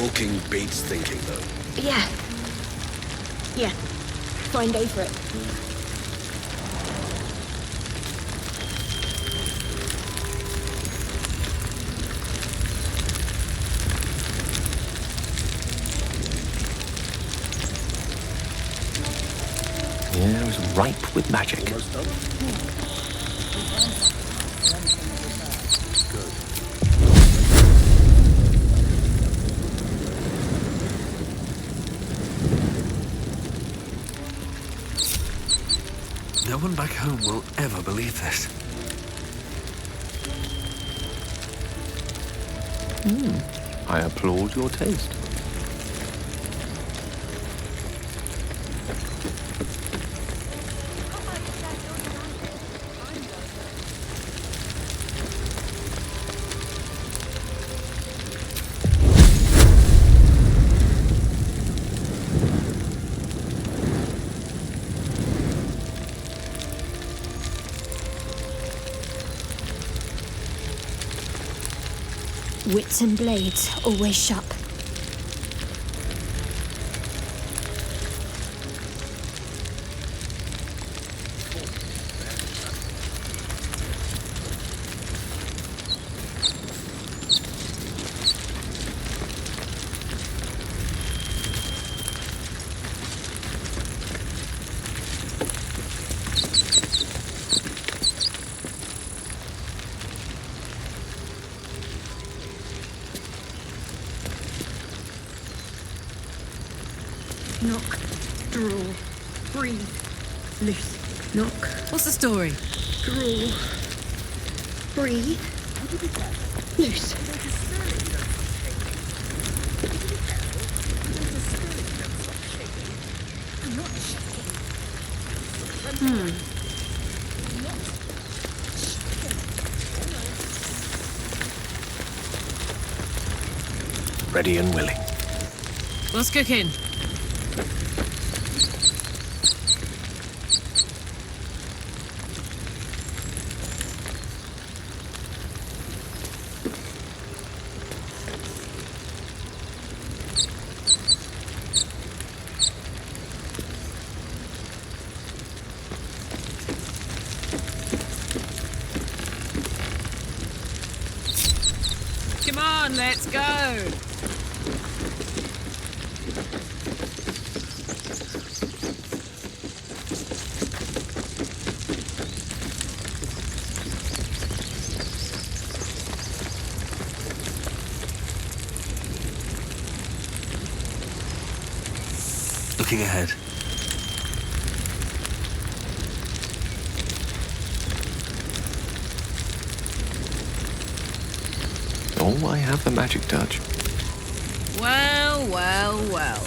Talking beats thinking, though. Yeah. Yeah. Fine day for it. The air is ripe with magic. Almost done. Good. No one back home will ever believe this. I applaud your taste. Wits and blades always sharp. Knock, draw, breathe, loose. Knock, What's the story? draw, breathe, loose. Ready and willing. What's cooking? Come on, let's go. Looking ahead. Oh, I have the magic touch. Well, well, well.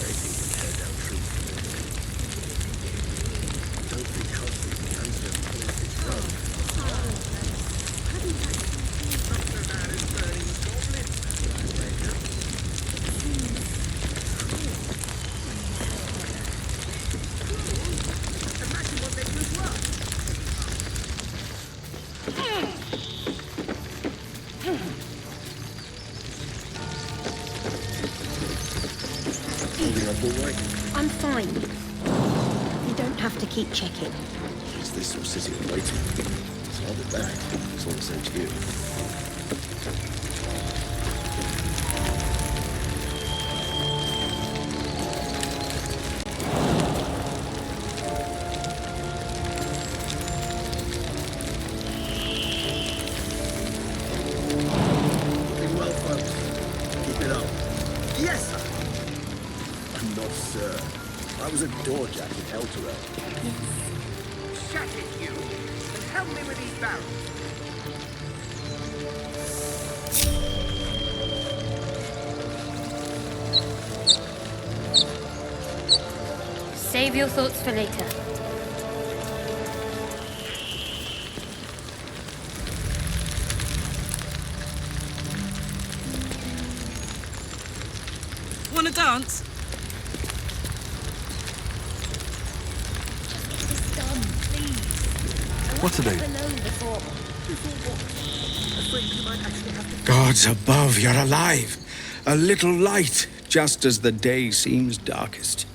Holding up all right? I'm fine. You don't have to keep checking. Is this or sitting and waiting? It's hardly bad. It's all the same to you. Looking well, folks. Keep it up. Yes, sir. I'm not, sir. I was a door jack in Elturel. Shut it, you! And help me with these barrels. Save your thoughts for later. Wanna dance? What to do? Gods above, you're alive. A little light just as the day seems darkest.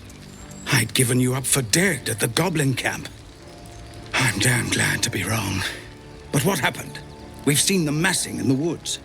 I'd given you up for dead at the goblin camp. I'm damn glad to be wrong. But what happened? We've seen them massing in the woods.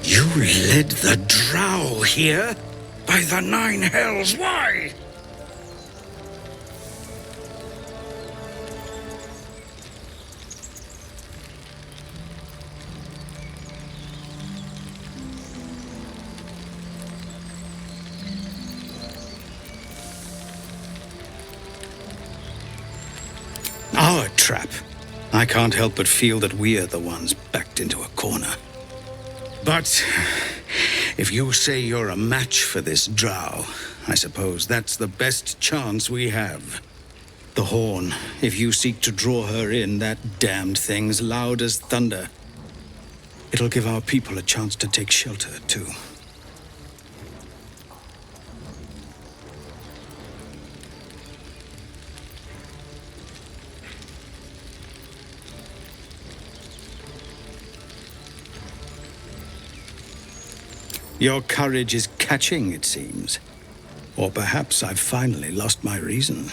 You led the drow here? By the nine hells, why? Our trap. I can't help but feel that we're the ones backed into a corner. But if you say you're a match for this drow, I suppose that's the best chance we have. The horn, if you seek to draw her in, that damned thing's loud as thunder. It'll give our people a chance to take shelter, too. Your courage is catching, it seems. Or perhaps I've finally lost my reason.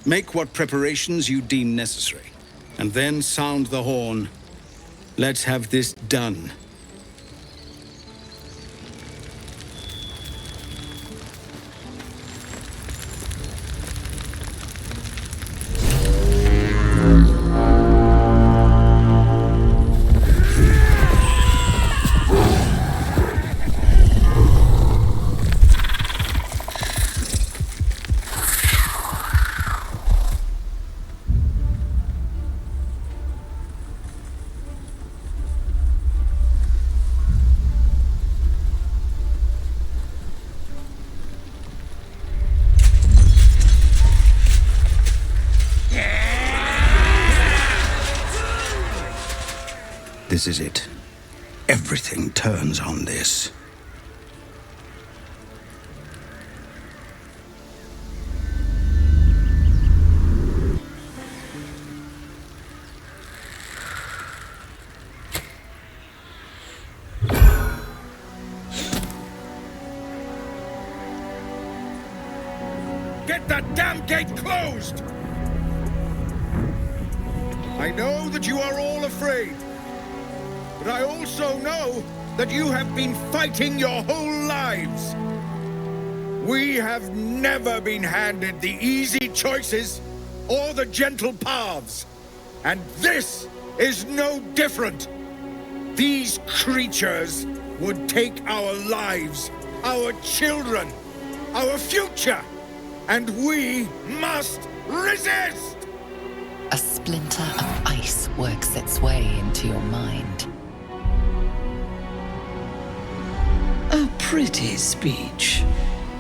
Make what preparations you deem necessary, and then sound the horn. Let's have this done. This is it. Everything turns on this. Get that damn gate closed! I know that you are all afraid. But I also know that you have been fighting your whole lives. We have never been handed the easy choices or the gentle paths. And this is no different. These creatures would take our lives, our children, our future, and we must resist! A splinter of ice works its way into your mind. A pretty speech.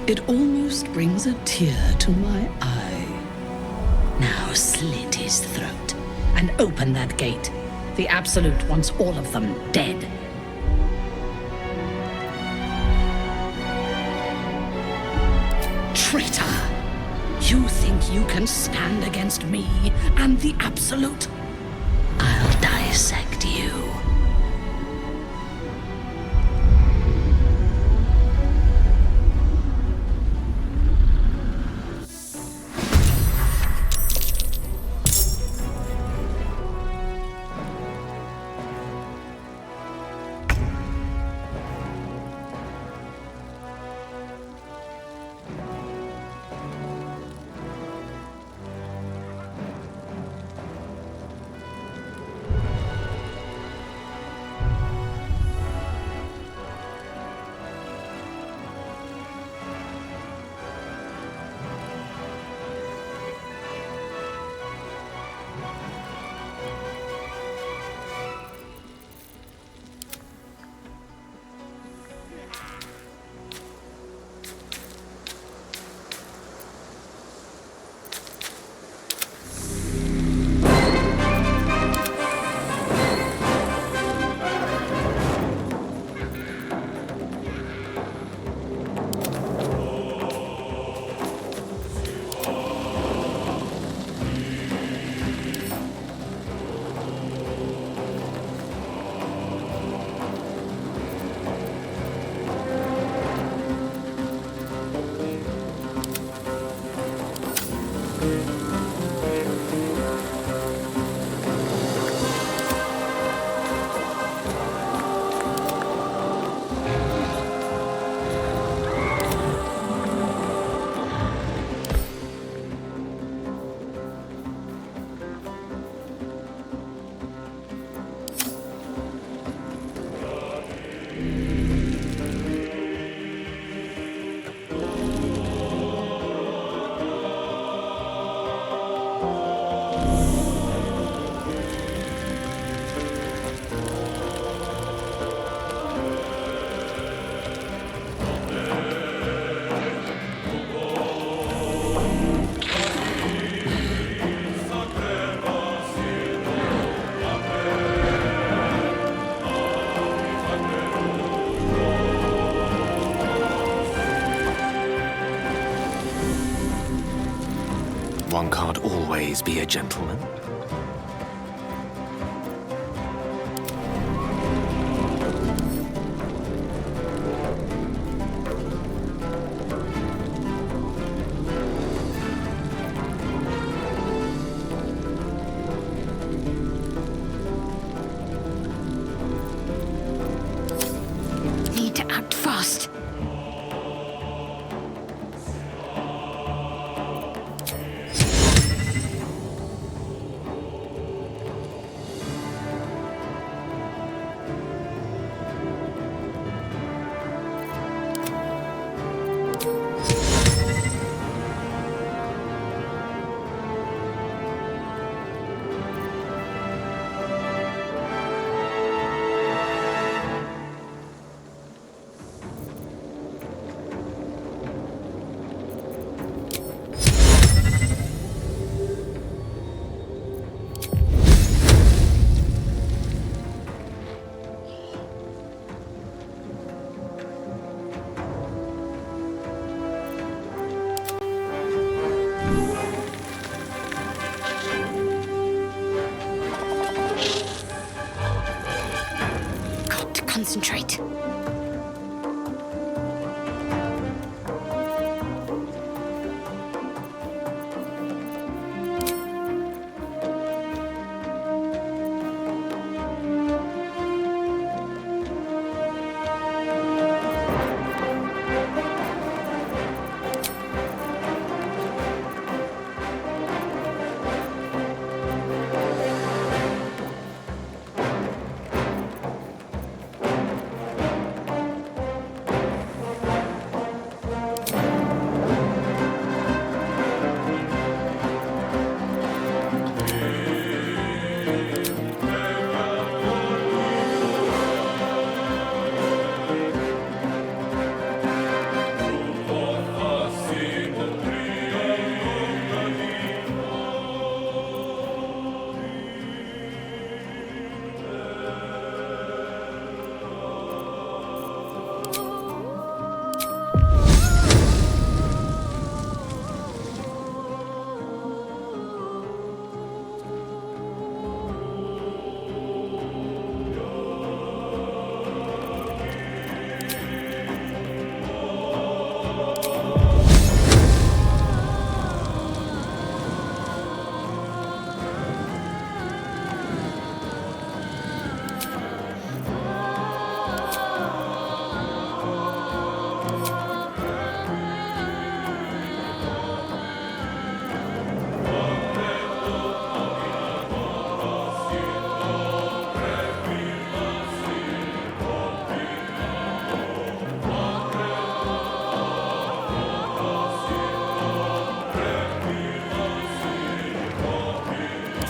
It almost brings a tear to my eye. Now slit his throat and open that gate. The Absolute wants all of them dead. Traitor! You think you can stand against me and the Absolute? I'll dissect you. One can't always be a gentleman. Need to act fast. Got to concentrate.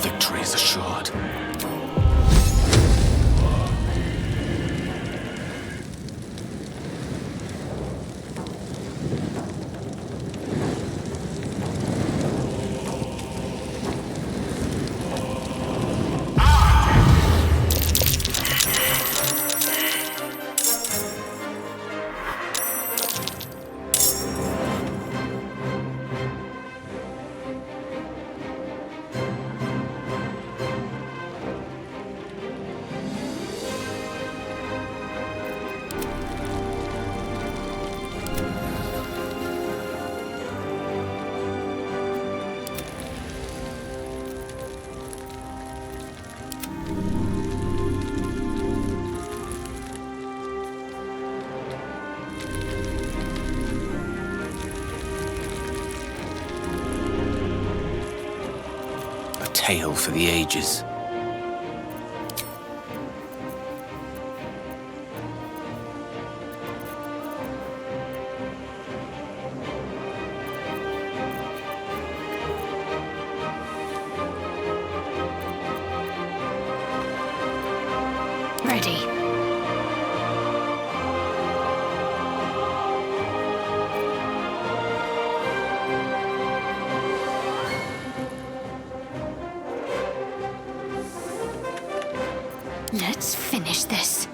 Victory is assured. Tale for the ages. Ready. Let's finish this.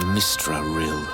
Mistra Rill.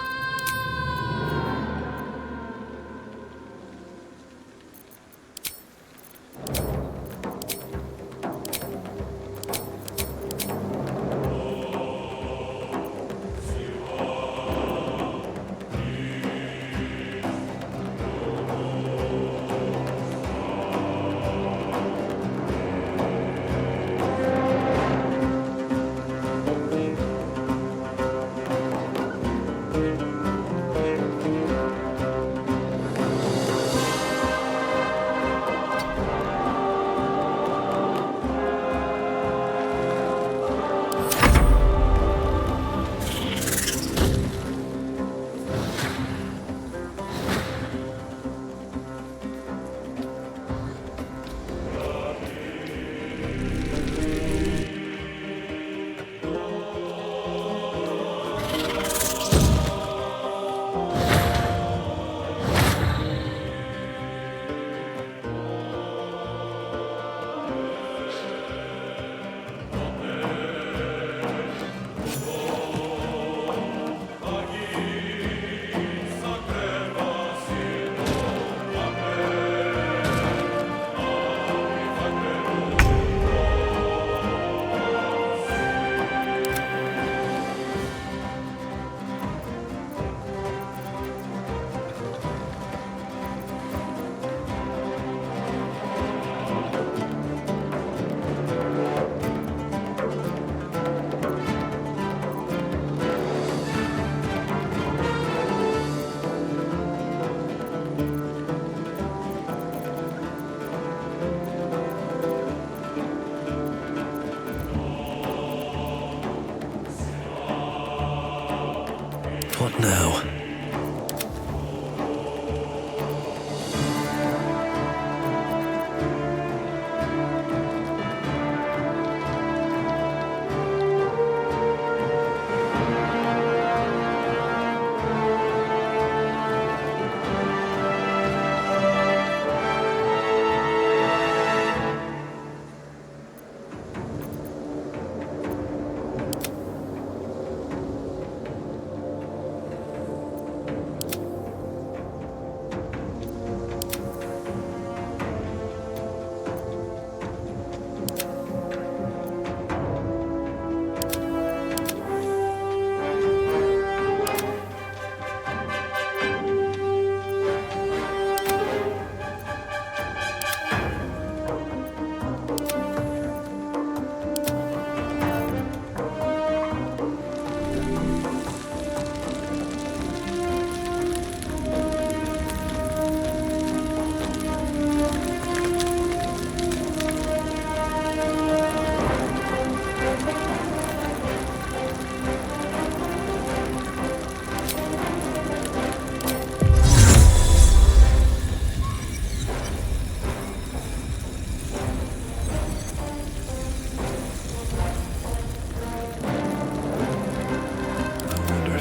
What now?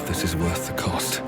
This is worth the cost.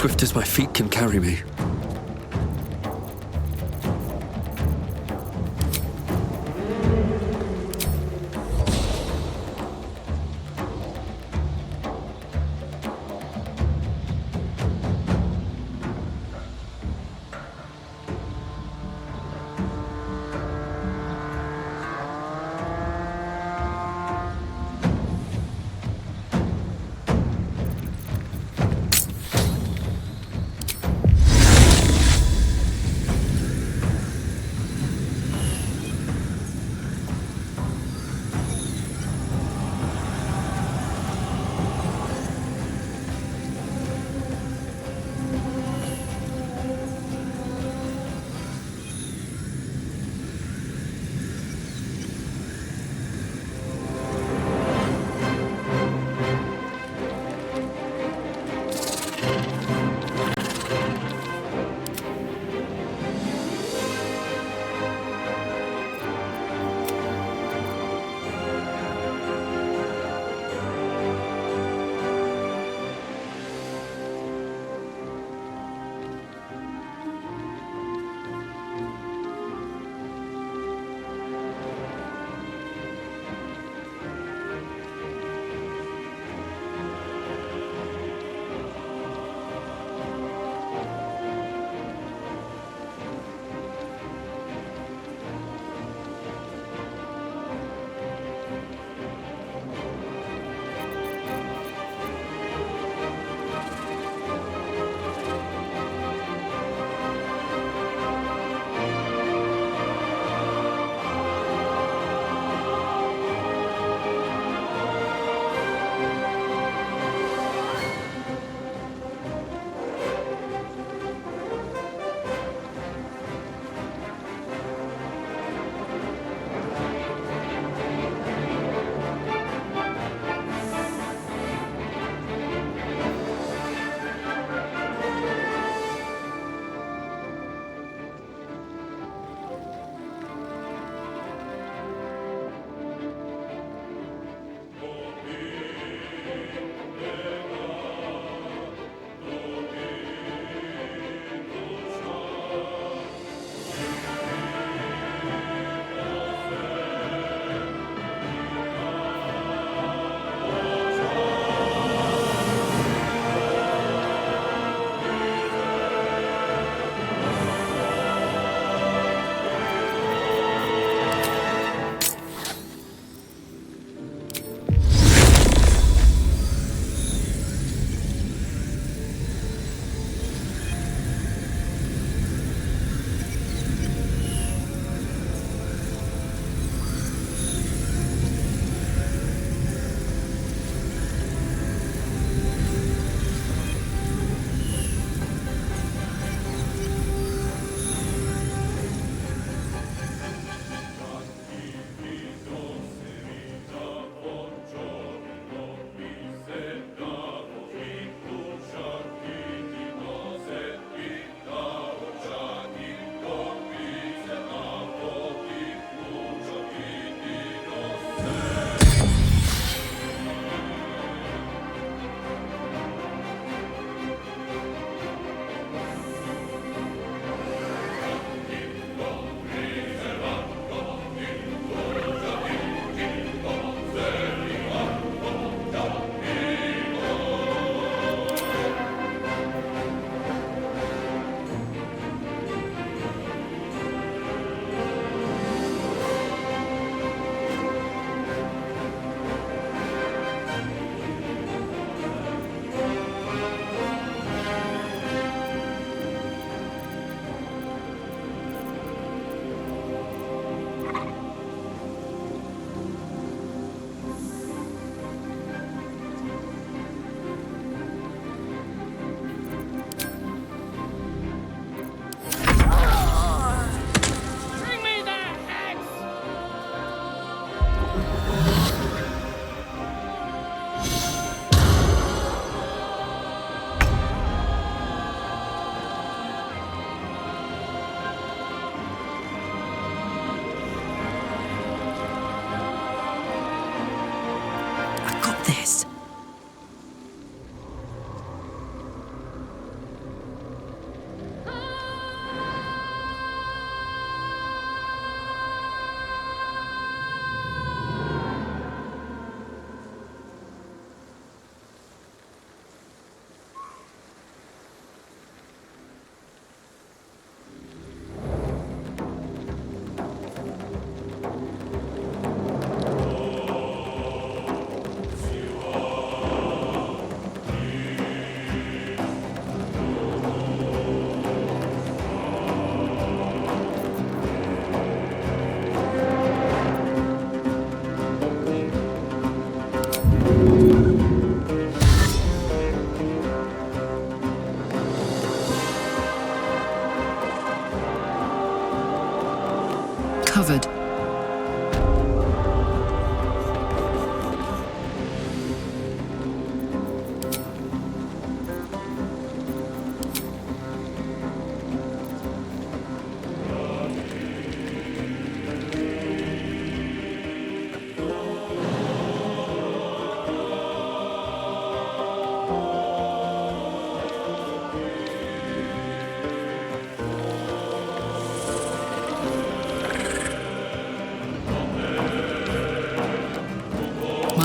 swift as my feet can carry me.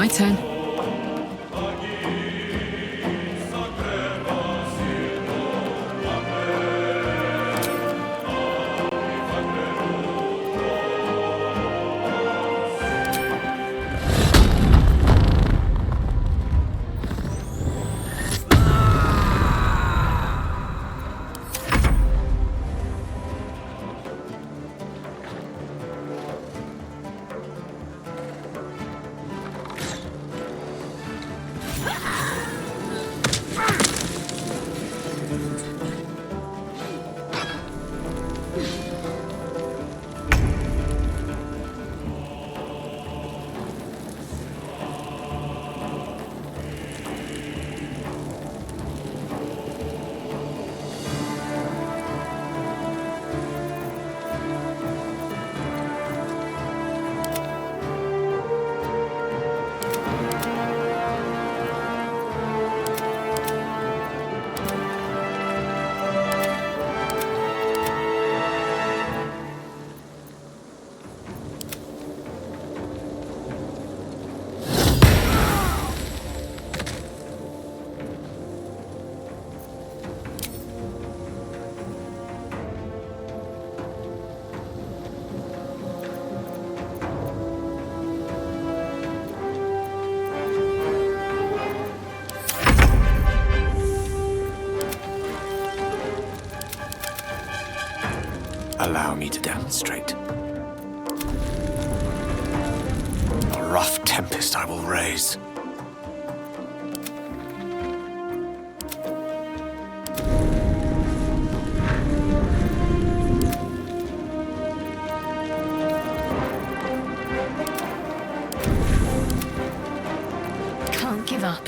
My turn. Allow me to demonstrate. A rough tempest I will raise. Can't give up.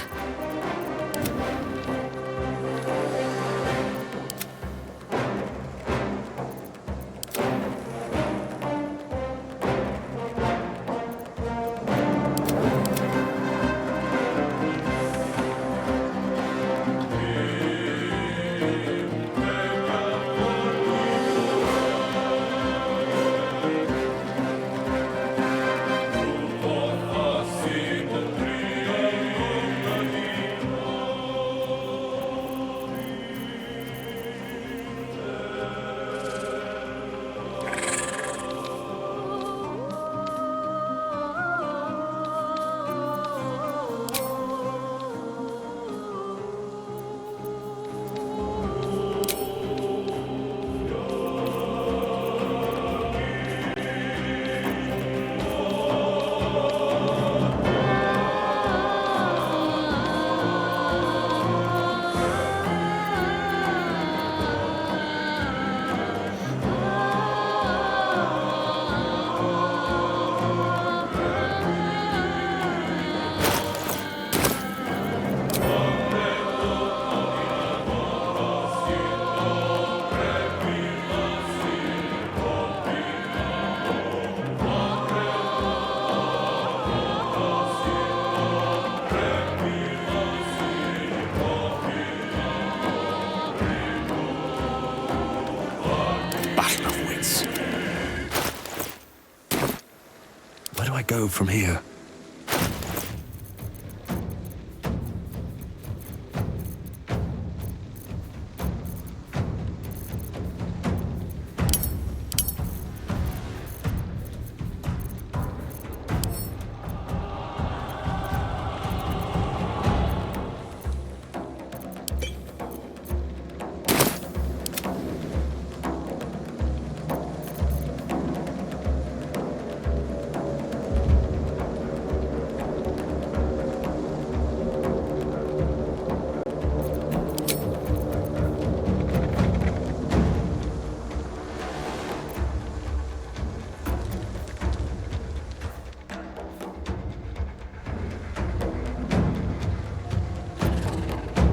Go from here.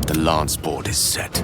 The lance board is set.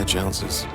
their chances.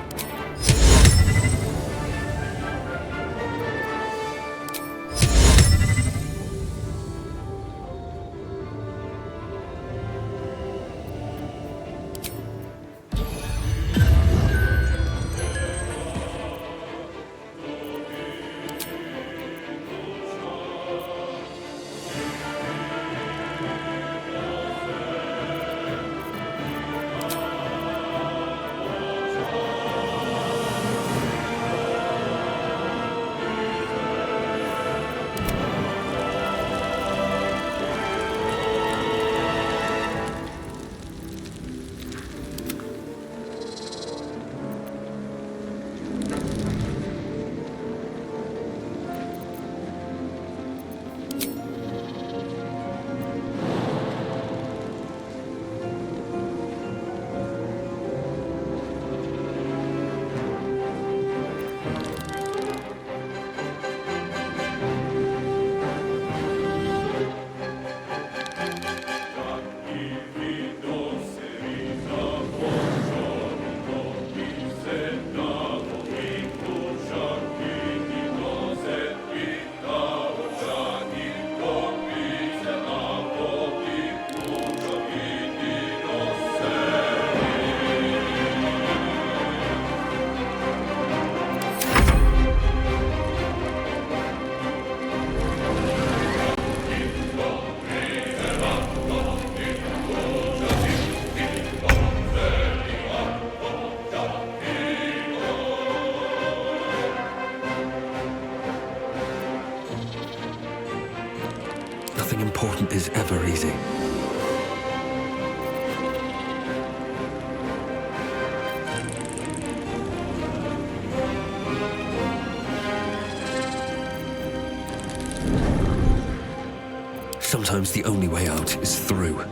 Nothing important is ever easy. Sometimes the only way out is through.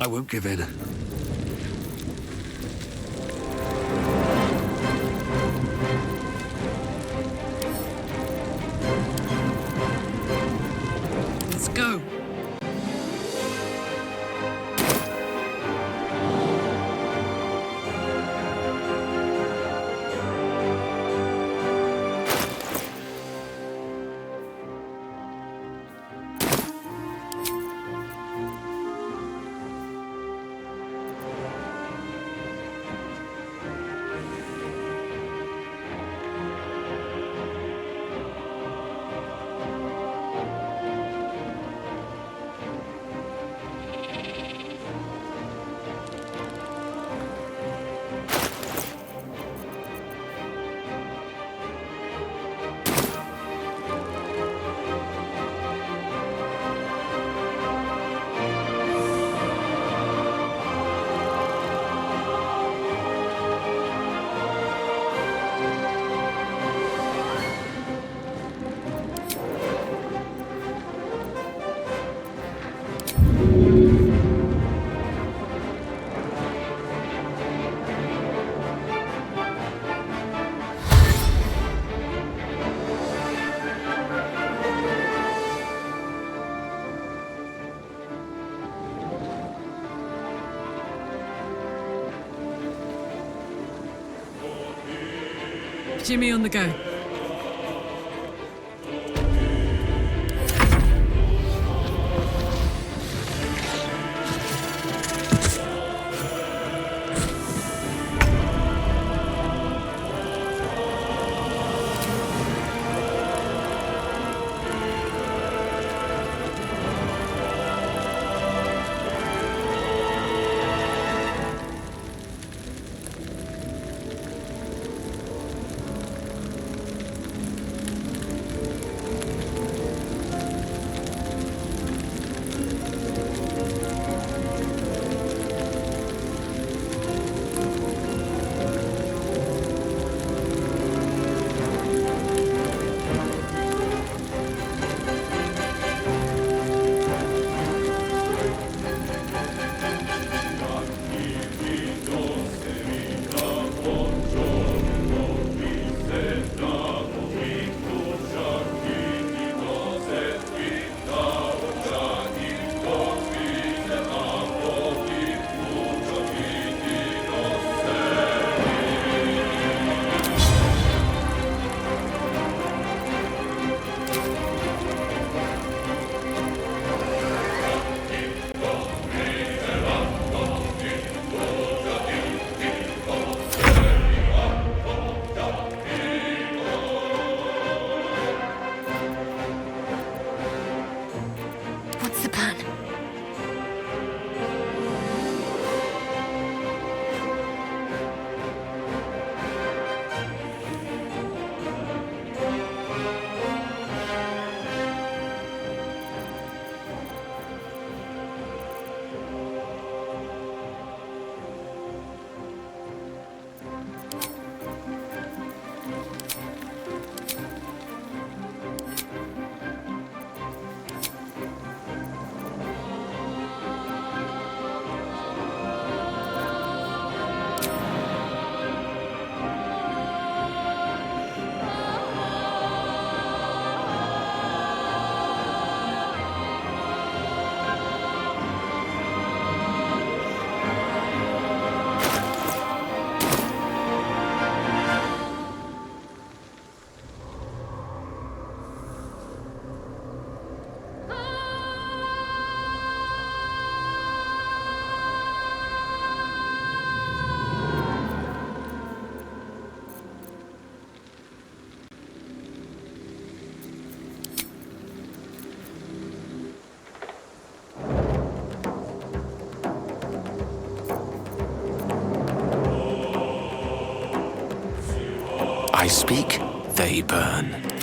I won't give in. Let's go. Jimmy on the go. I speak, they burn.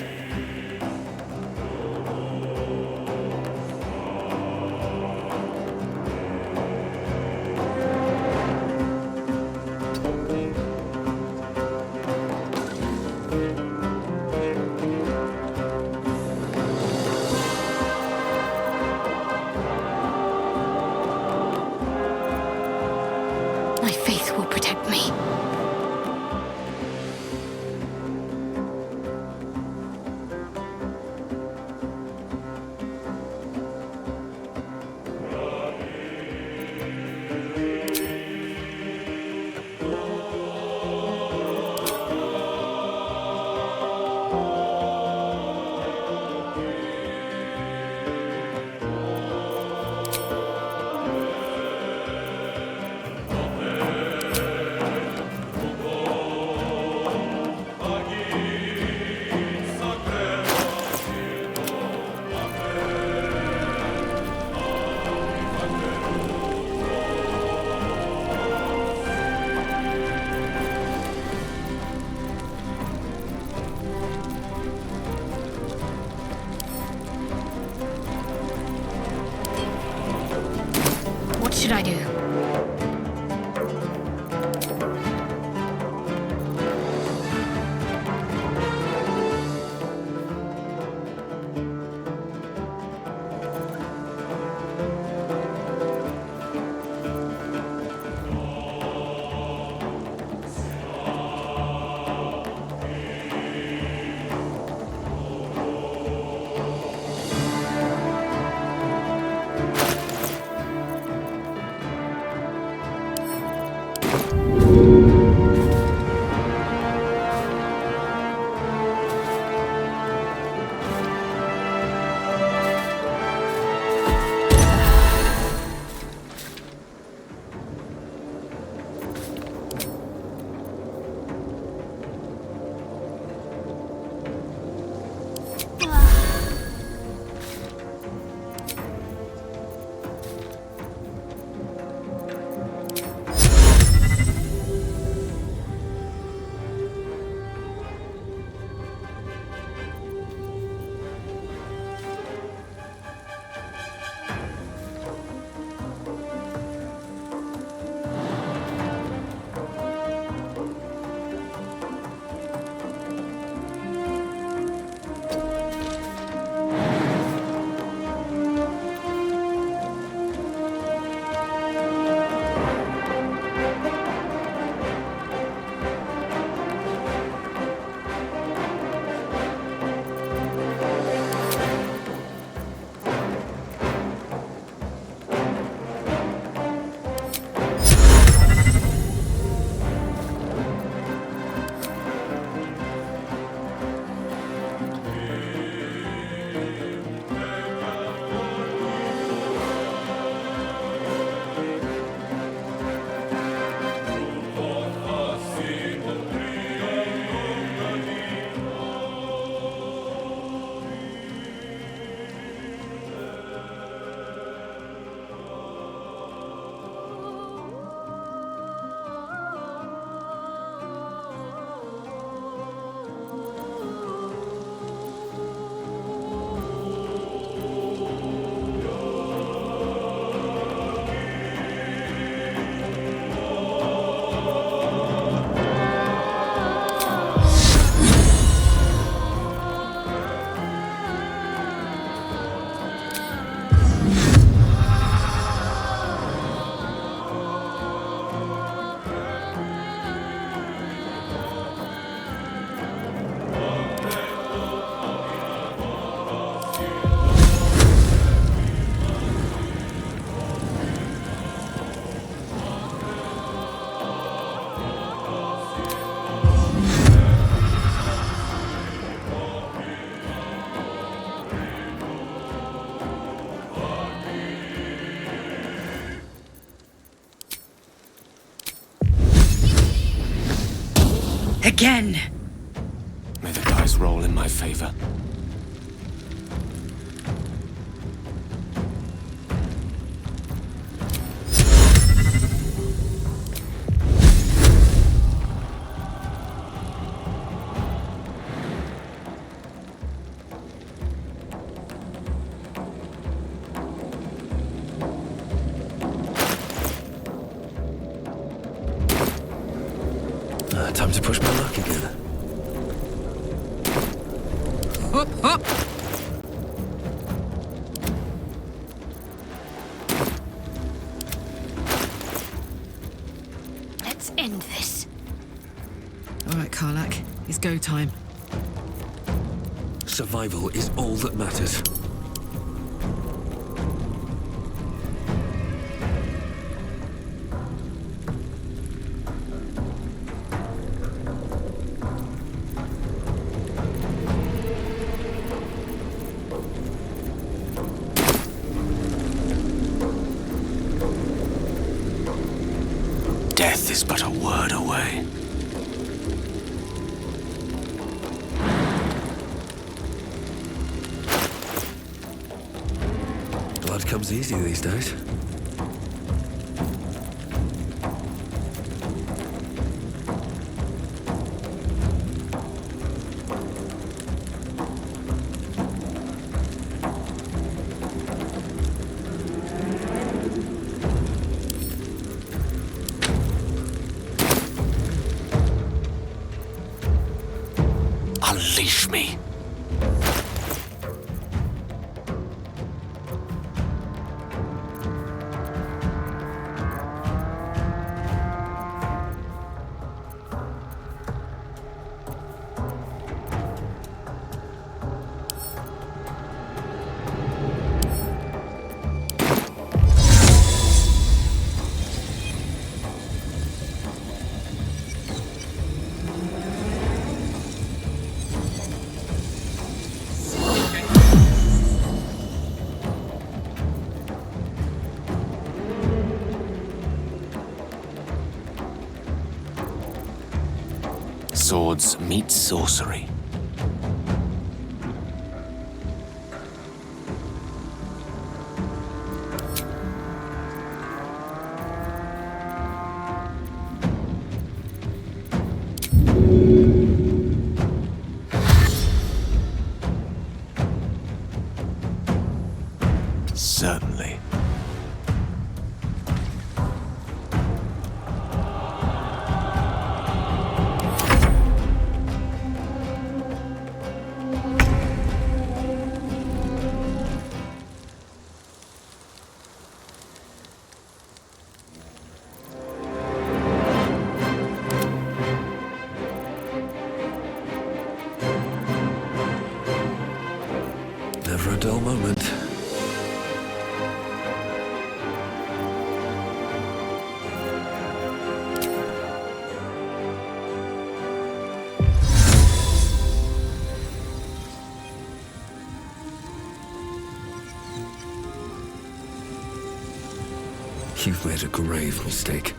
I do. Again! May the dice roll in my favor. Time to push my luck again. Hop, hop. Let's end this. All right, Karlak. It's go time. Survival is all that matters. Death is but a word away. Blood comes easy these days. Unleash me. Swords meet sorcery. Certainly. Never a dull moment. You've made a grave mistake.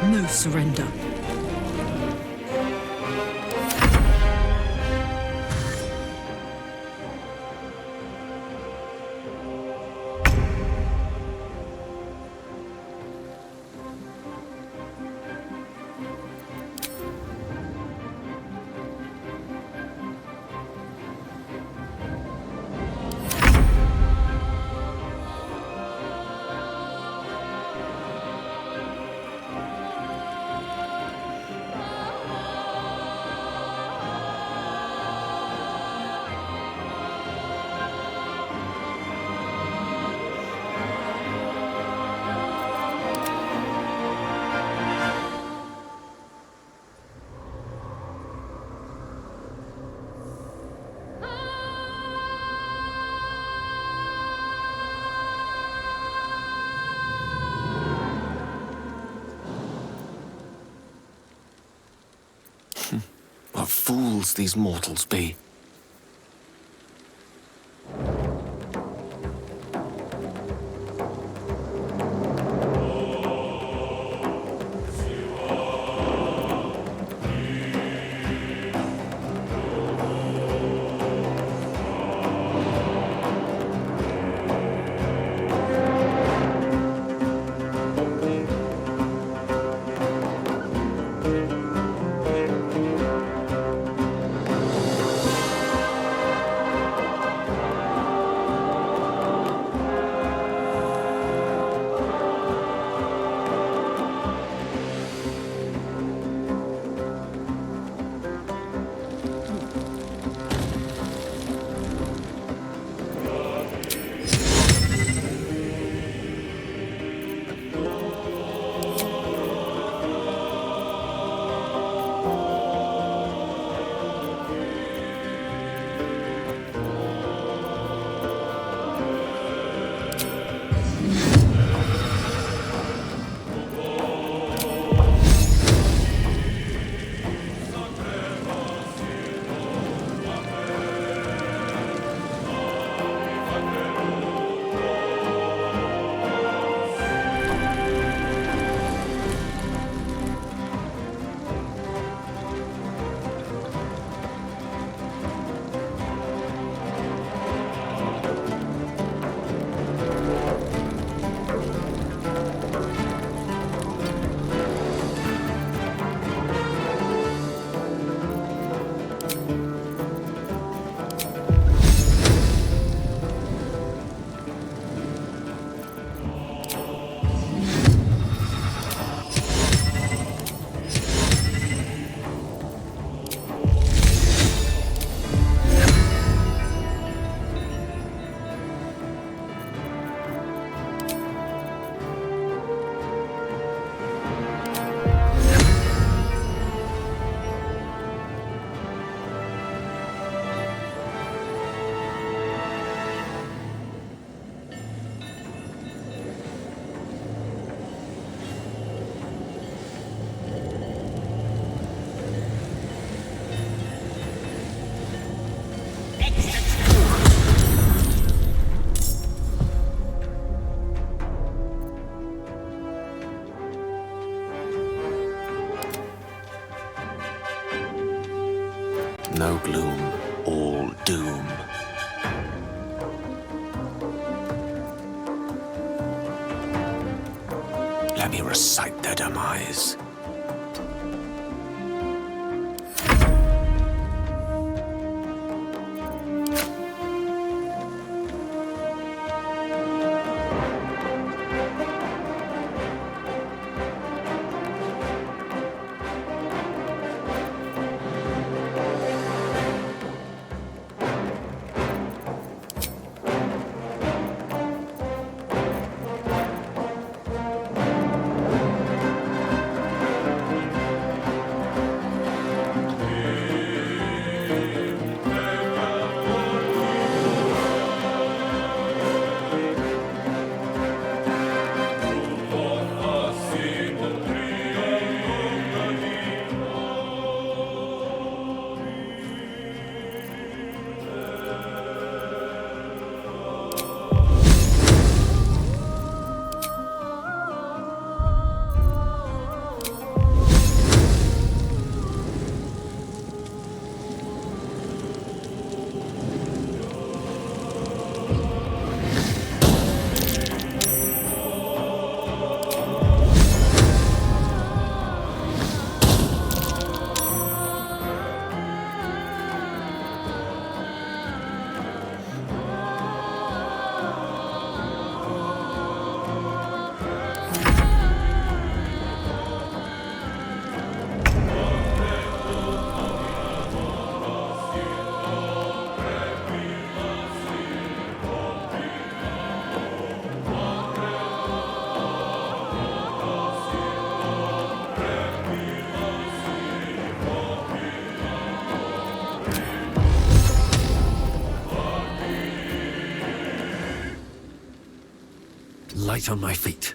No surrender. fools these mortals be. No gloom, all doom. Let me recite their demise. Light on my feet.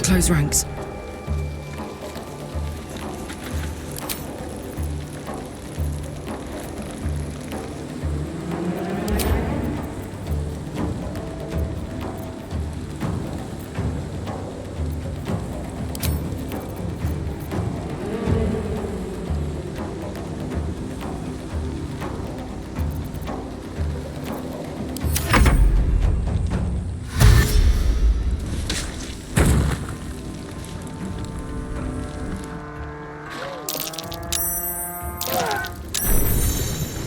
Close ranks.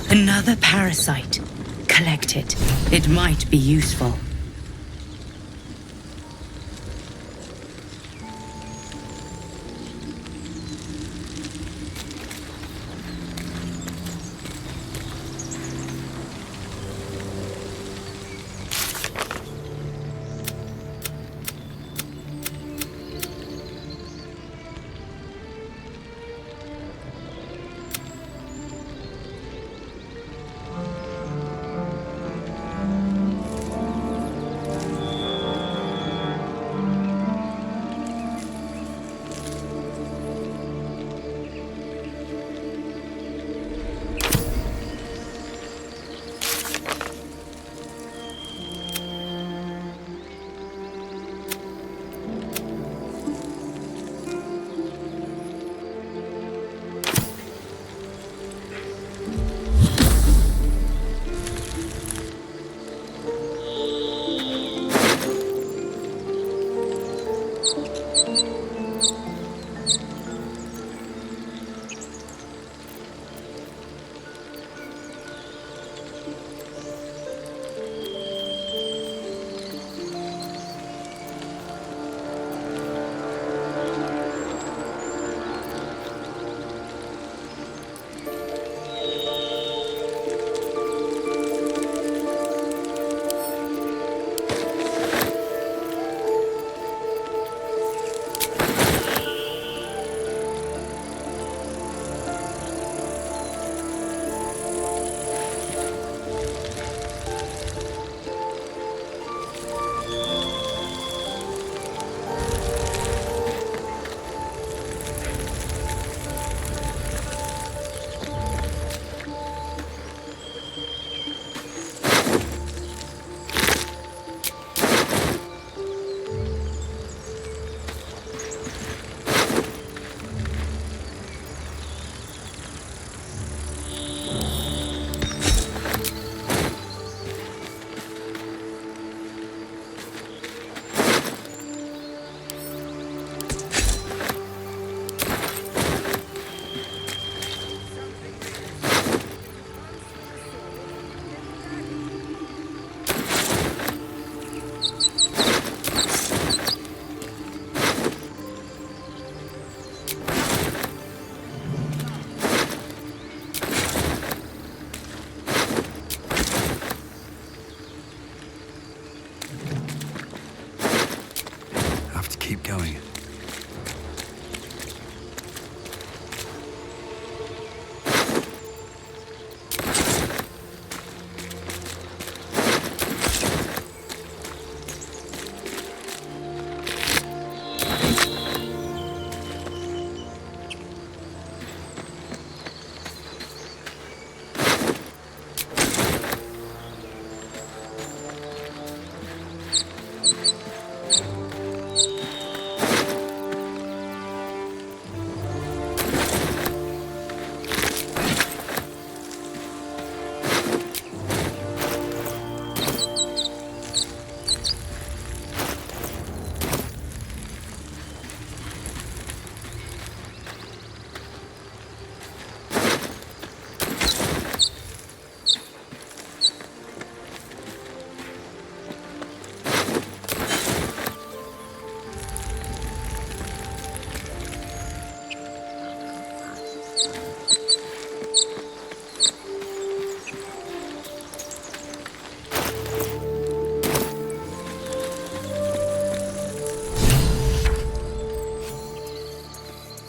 Another parasite. Collect it. It might be useful.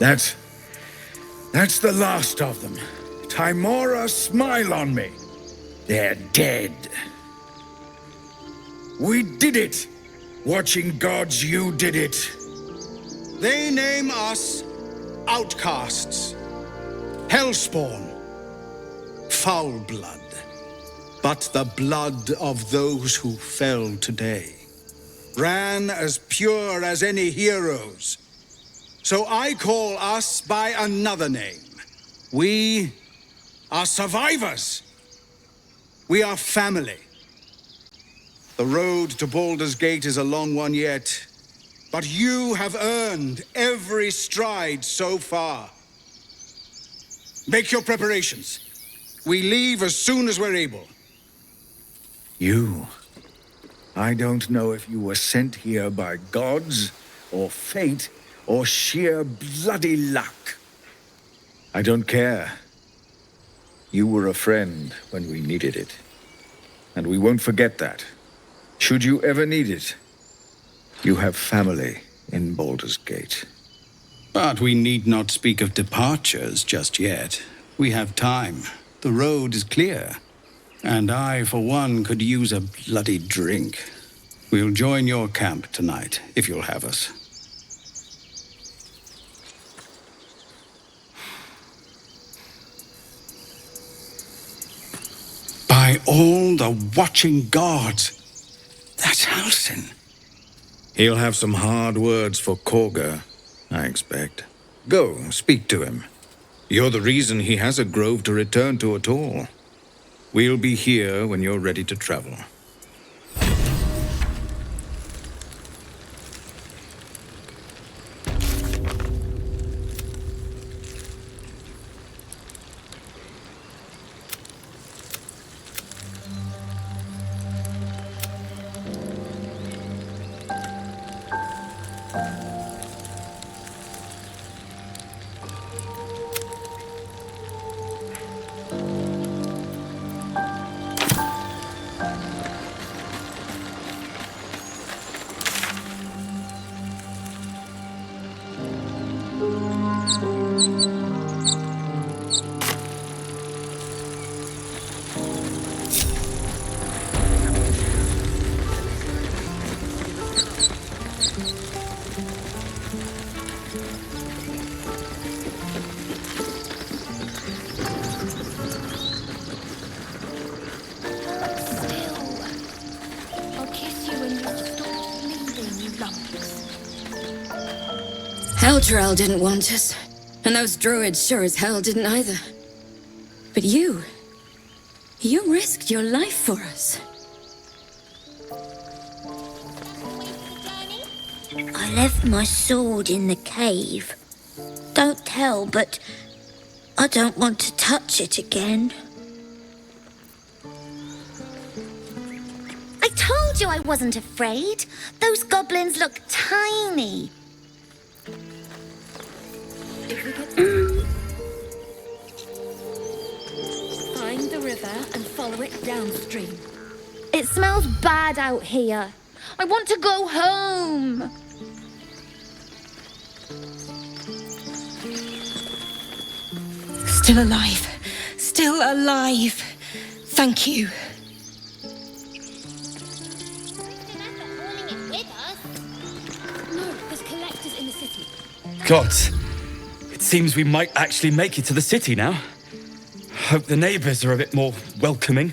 That's the last of them. Timora, smile on me. They're dead. We did it! Watching gods, you did it. They name us outcasts, hellspawn, foul blood. But the blood of those who fell today ran as pure as any heroes. So I call us by another name. We are survivors. We are family. The road to Baldur's Gate is a long one yet, but you have earned every stride so far. Make your preparations. We leave as soon as we're able. You. I don't know if you were sent here by gods, or fate, or sheer bloody luck. I don't care. You were a friend when we needed it. And we won't forget that. Should you ever need it, you have family in Baldur's Gate. But we need not speak of departures just yet. We have time. The road is clear. And I, for one, could use a bloody drink. We'll join your camp tonight, if you'll have us. By all the watching gods, that's Halsin. He'll have some hard words for Korga, I expect. Go, speak to him. You're the reason he has a grove to return to at all. We'll be here when you're ready to travel. Elturel didn't want us, and those druids sure as hell didn't either. But you risked your life for us. I left my sword in the cave. Don't tell, but I don't want to touch it again. I told you I wasn't afraid. Those goblins look tiny. Find the river and follow it downstream. It smells bad out here. I want to go home. Still alive. Still alive. Thank you. No, there's collectors in the city. Gods, it seems we might actually make it to the city now. Hope the neighbors are a bit more welcoming.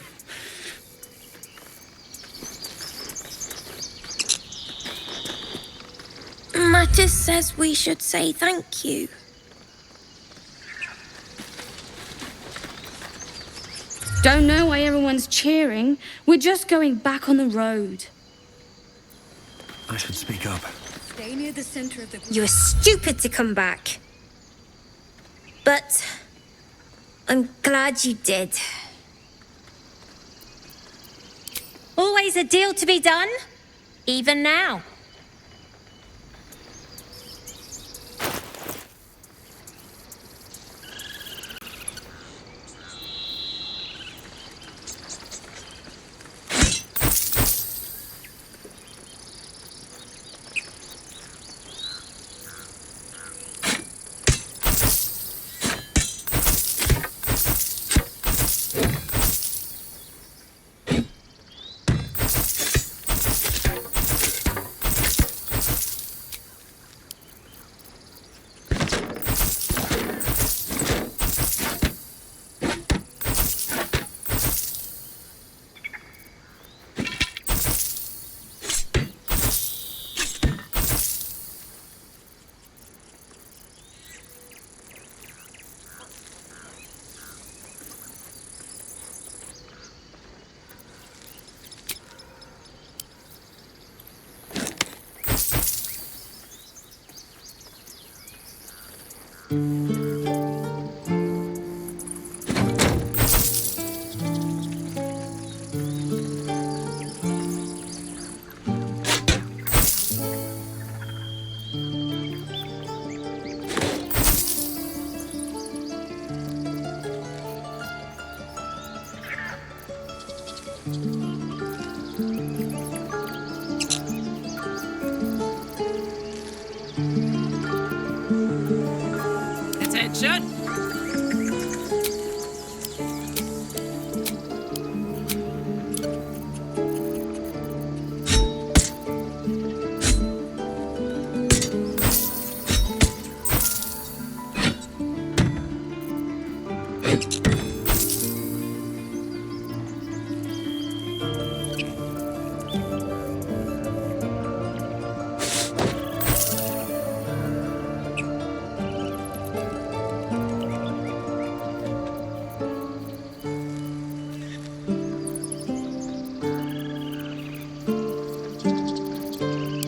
Mattis says we should say thank you. Don't know why everyone's cheering. We're just going back on the road. I should speak up. Stay near the center of the group. You were stupid to come back. But I'm glad you did. Always a deal to be done, even now. Attention!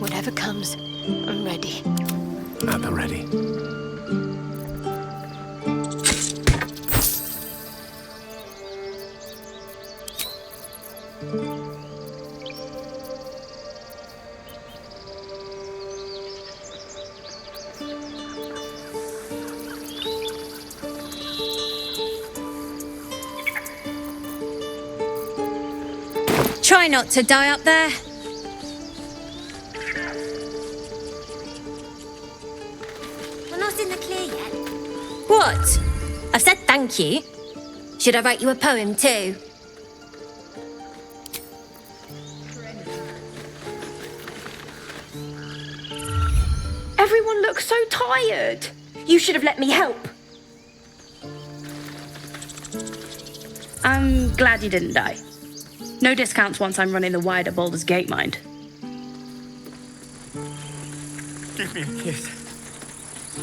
Whatever comes, I'm ready. At the ready. Try not to die up there. We're not in the clear yet. What? I've said thank you. Should I write you a poem too? Everyone looks so tired. You should have let me help. I'm glad you didn't die. No discounts once I'm running the wider Baldur's Gate mind. Give me a kiss.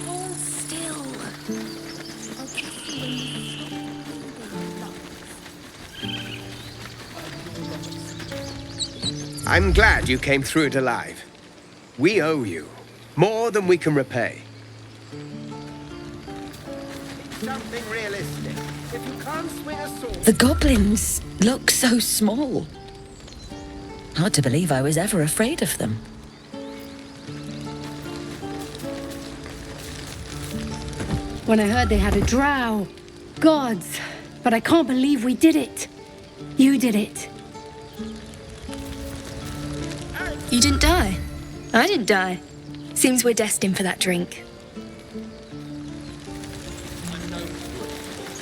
Hold still. I'm glad you came through it alive. We owe you more than we can repay. Something realistic. If you can't swing a sword... The goblins look so small. Hard to believe I was ever afraid of them. When I heard they had a drow, gods, but I can't believe we did it. You did it. You didn't die. I didn't die. Seems we're destined for that drink.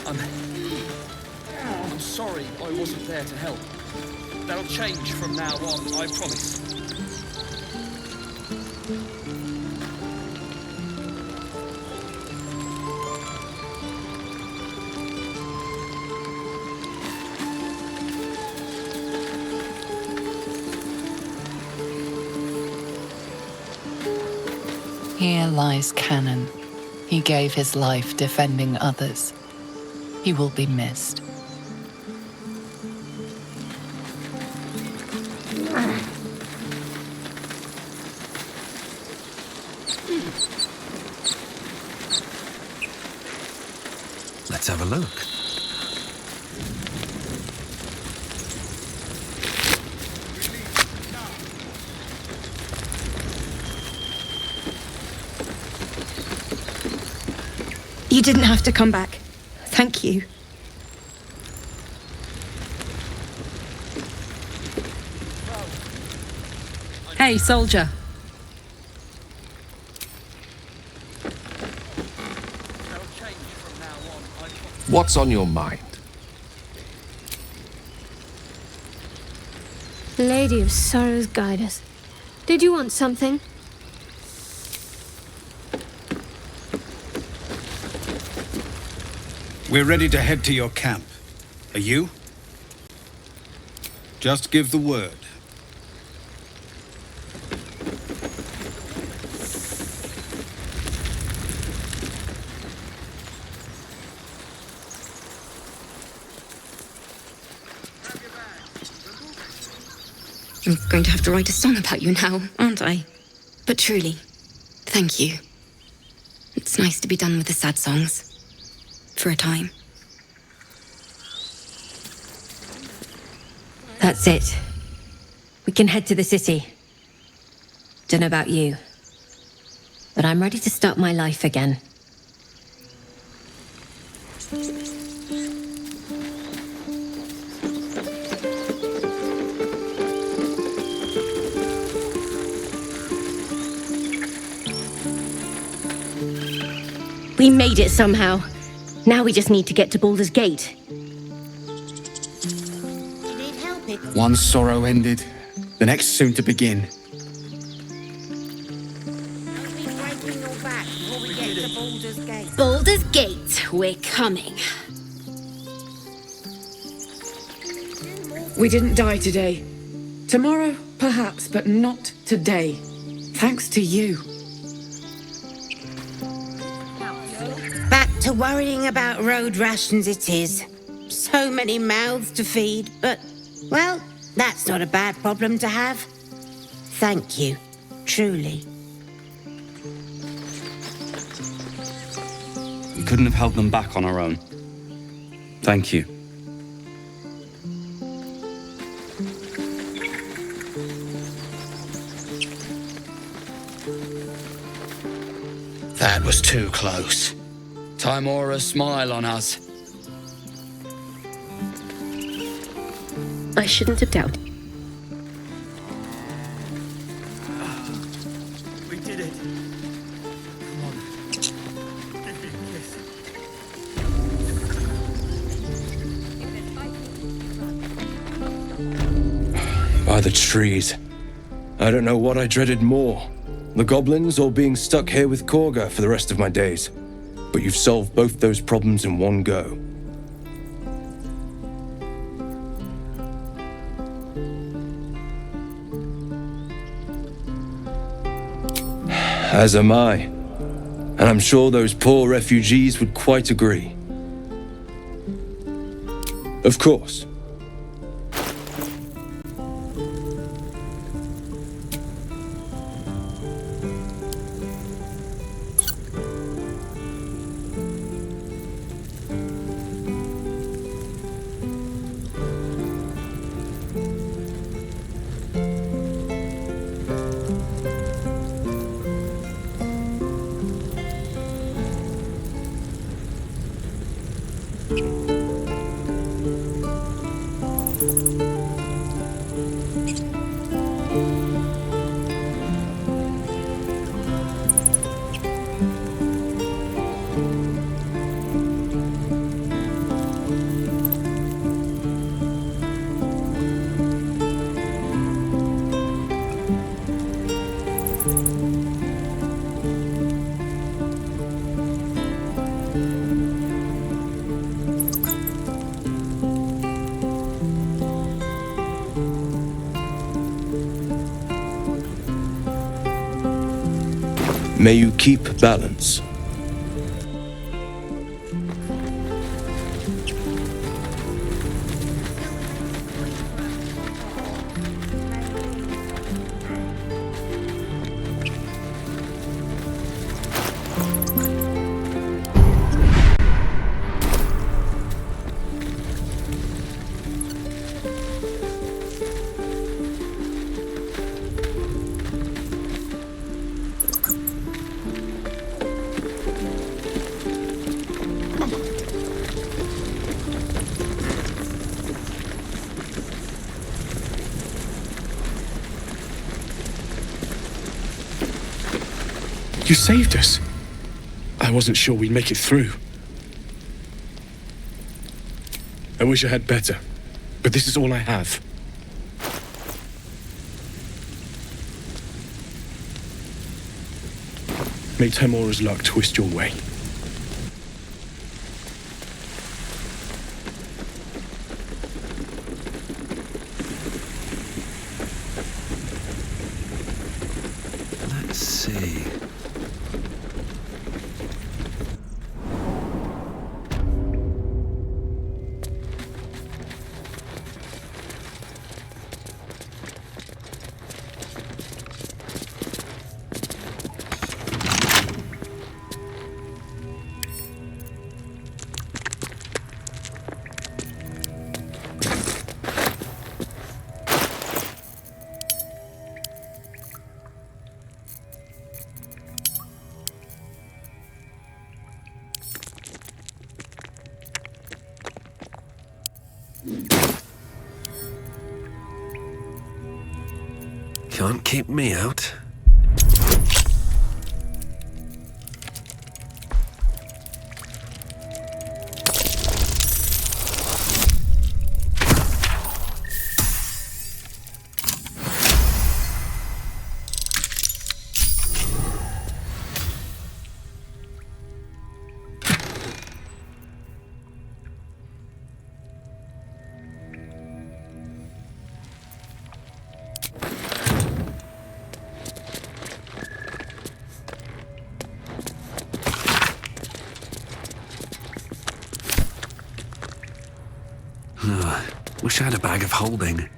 I'm sorry I wasn't there to help. That'll change from now on, I promise. Here lies Canon. He gave his life defending others. He will be missed. Let's have a look. You didn't have to come back. Thank you. Hey, soldier. What's on your mind? Lady of Sorrows, guide us. Did you want something? We're ready to head to your camp. Are you? Just give the word. I'm going to have to write a song about you now, aren't I? But truly, thank you. It's nice to be done with the sad songs. For a time. That's it. We can head to the city. Don't know about you, but I'm ready to start my life again. We made it somehow. Now we just need to get to Baldur's Gate. One sorrow ended, the next soon to begin. Baldur's Gate, we're coming. We didn't die today. Tomorrow, perhaps, but not today. Thanks to you. Back to worrying about road rations it is. So many mouths to feed, but, well, that's not a bad problem to have. Thank you, truly. We couldn't have held them back on our own. Thank you. That was too close. Time or a smile on us. I shouldn't have doubted. We did it. Come on. Give me a kiss. By the trees. I don't know what I dreaded more. The goblins or being stuck here with Korga for the rest of my days. But you've solved both those problems in one go. As am I. And I'm sure those poor refugees would quite agree. Of course. May you keep balance. You saved us. I wasn't sure we'd make it through. I wish I had better, but this is all I have. May Temora's luck twist your way. Let's see. Can't keep me out. Wish I had a bag of holding.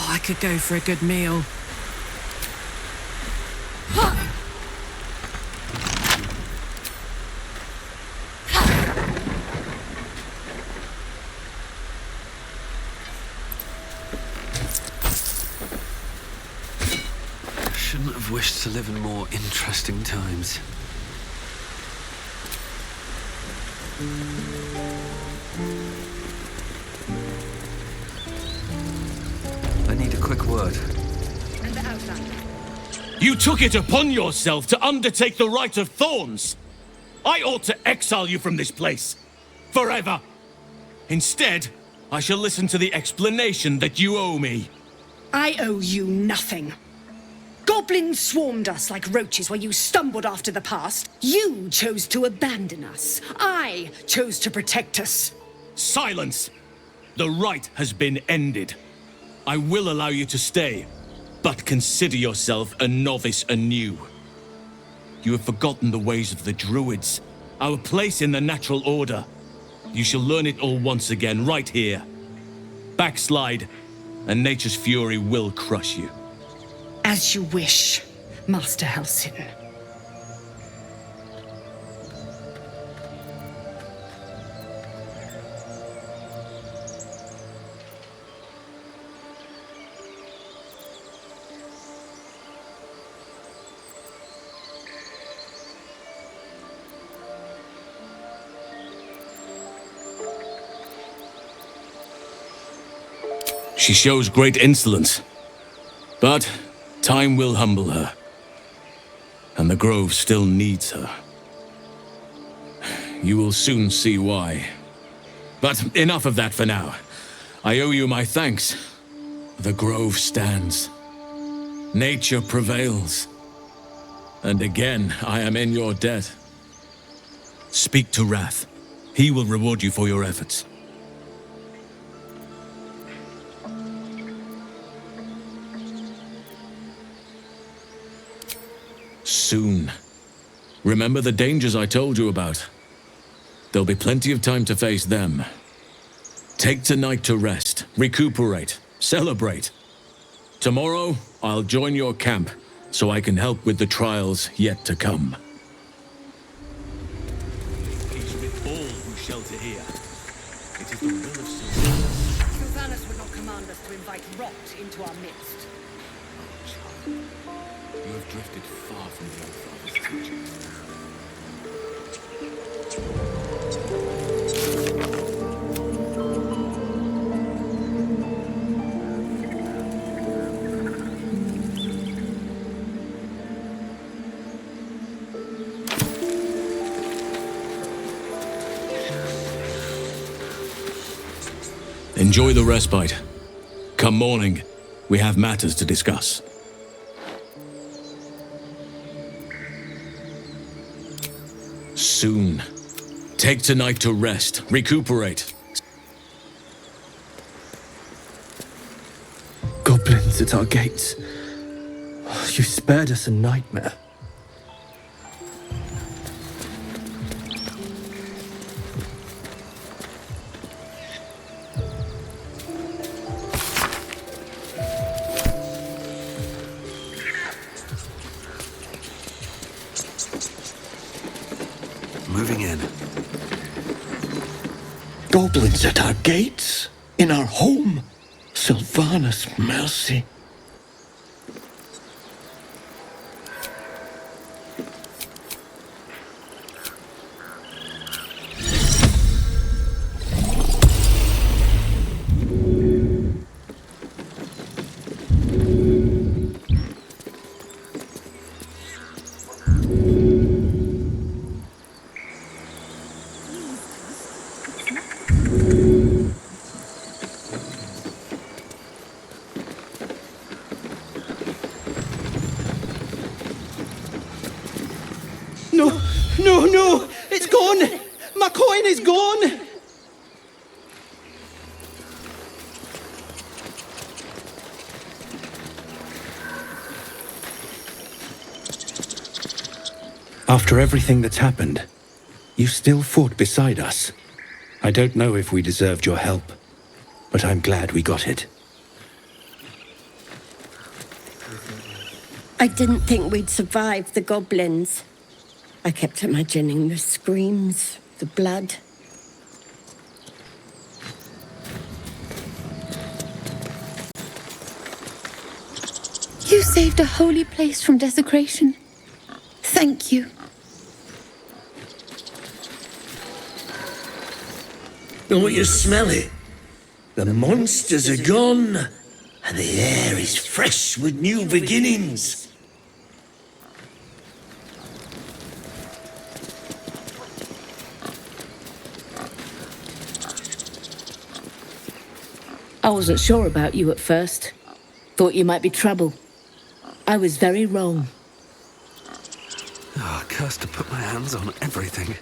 I could go for a good meal. Shouldn't have wished to live in more interesting times. I need a quick word. You took it upon yourself to undertake the Rite of Thorns. I ought to exile you from this place. Forever. Instead, I shall listen to the explanation that you owe me. I owe you nothing. Goblins swarmed us like roaches while you stumbled after the past. You chose to abandon us. I chose to protect us. Silence! The rite has been ended. I will allow you to stay, but consider yourself a novice anew. You have forgotten the ways of the Druids, our place in the natural order. You shall learn it all once again, right here. Backslide, and nature's fury will crush you. As you wish, Master Halsin. She shows great insolence. But time will humble her. And the Grove still needs her. You will soon see why. But enough of that for now. I owe you my thanks. The Grove stands. Nature prevails. And again, I am in your debt. Speak to Wrath. He will reward you for your efforts. Soon. Remember the dangers I told you about. There'll be plenty of time to face them. Take tonight to rest, recuperate, celebrate. Tomorrow, I'll join your camp, so I can help with the trials yet to come. Peace with all who shelter here. It is the will of Sylvanus would not command us to invite rot into our midst. You have drifted far from the old father's teachings. Enjoy the respite. Come morning, we have matters to discuss. Soon. Take tonight to rest, recuperate. Goblins at our gates. You spared us a nightmare. Moving in. Goblins at our gates? In our home? Sylvanus, mercy. No! It's gone! My coin is gone! After everything that's happened, you still fought beside us. I don't know if we deserved your help, but I'm glad we got it. I didn't think we'd survive the goblins. I kept imagining the screams, the blood. You saved a holy place from desecration. Thank you. Don't you smell it? The monsters are gone, and the air is fresh with new beginnings. I wasn't sure about you at first. Thought you might be trouble. I was very wrong. Ah, cursed to put my hands on everything.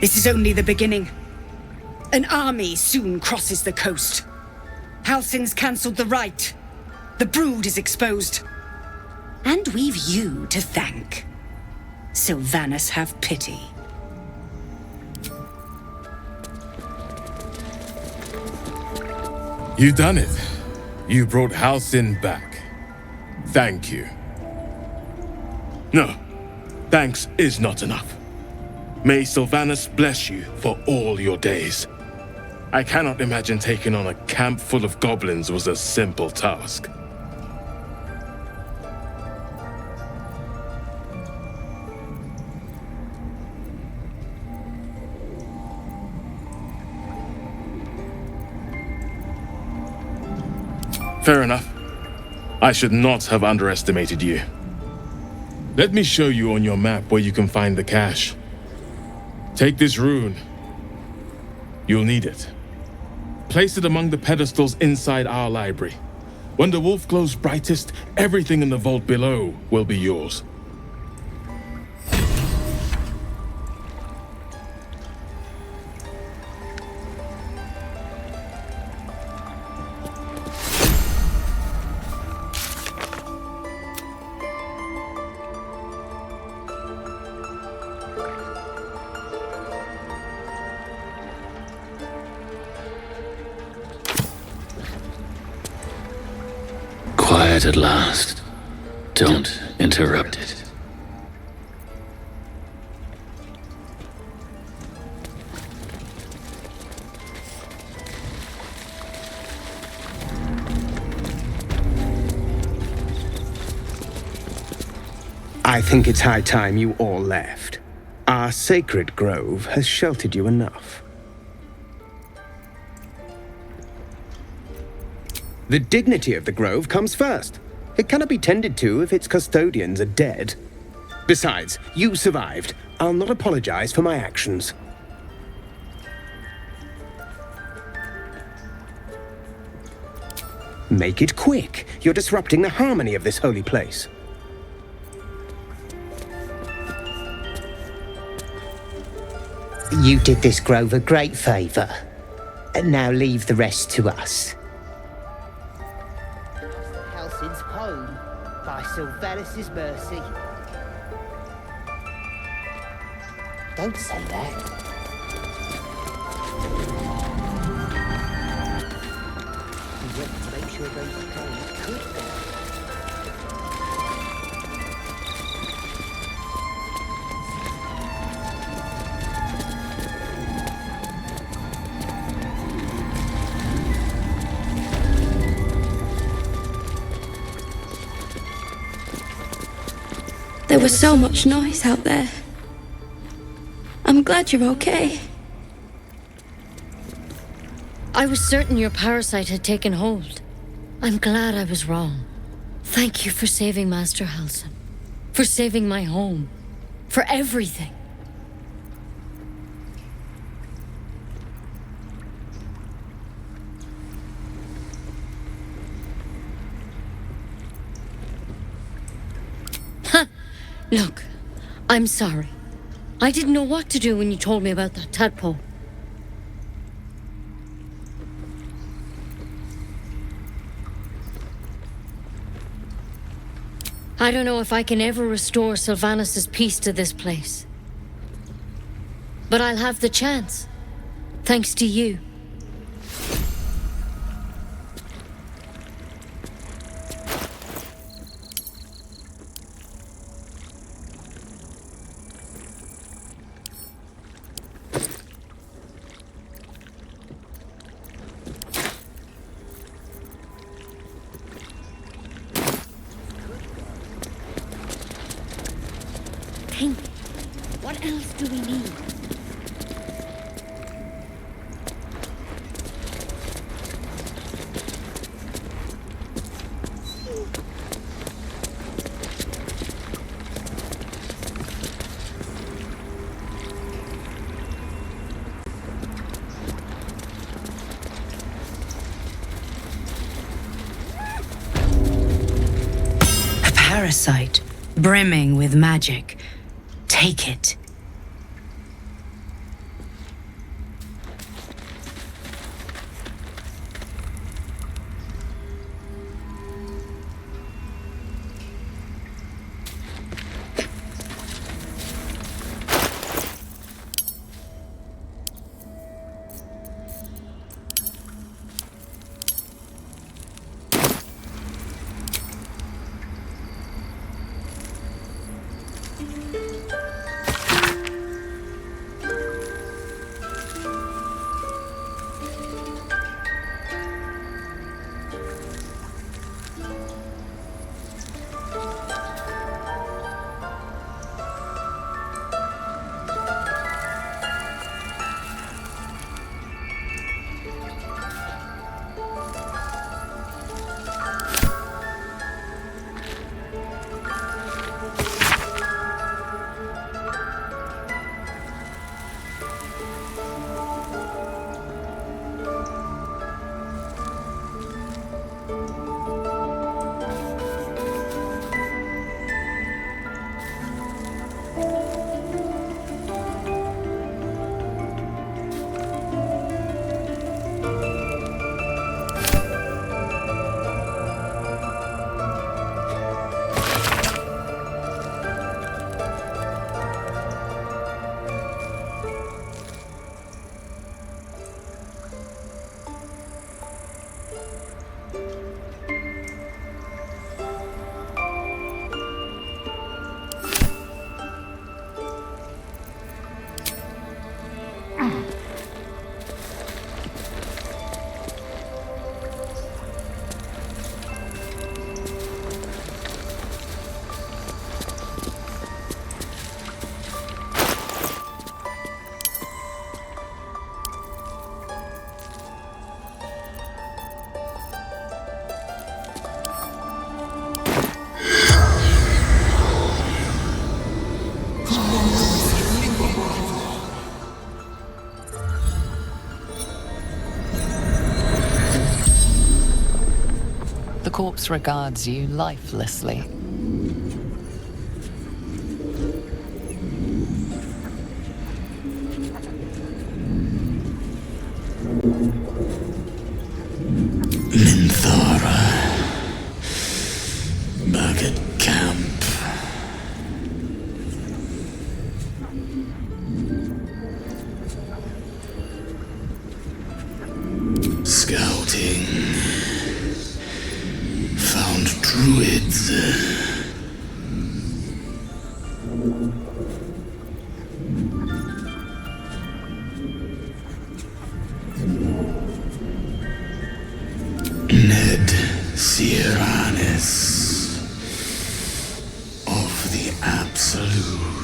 This is only the beginning. An army soon crosses the coast. Halsin's cancelled the rite. The brood is exposed. And we've you to thank. Sylvanus, have pity. You done it. You brought Halsin back. Thank you. No, thanks is not enough. May Sylvanus bless you for all your days. I cannot imagine taking on a camp full of goblins was a simple task. Fair enough. I should not have underestimated you. Let me show you on your map where you can find the cache. Take this rune. You'll need it. Place it among the pedestals inside our library. When the wolf glows brightest, everything in the vault below will be yours. Quiet at last. Don't interrupt it. I think it's high time you all left. Our sacred grove has sheltered you enough. The dignity of the grove comes first. It cannot be tended to if its custodians are dead. Besides, you survived. I'll not apologize for my actions. Make it quick. You're disrupting the harmony of this holy place. You did this grove a great favor. And now leave the rest to us. Helsing's home by Sylvanus' mercy. Don't say that. You want to make sure those trains could go. There was so much noise out there. I'm glad you're okay. I was certain your parasite had taken hold. I'm glad I was wrong. Thank you for saving Master Halsin. For saving my home. For everything. Look, I'm sorry. I didn't know what to do when you told me about that tadpole. I don't know if I can ever restore Sylvanus' peace to this place. But I'll have the chance. Thanks to you. What else do we need? A parasite, brimming with magic. Take it. corpse regards you lifelessly. Minta라, back at camp. Scouting. Found druids. Ned Sierranes of the Absolute.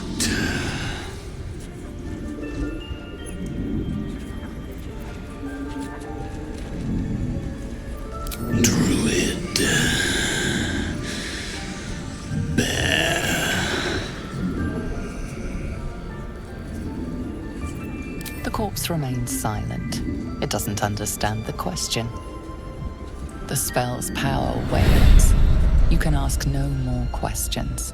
Druid. Bear. The corpse remains silent. It doesn't understand the question. The spell's power wanes. You can ask no more questions.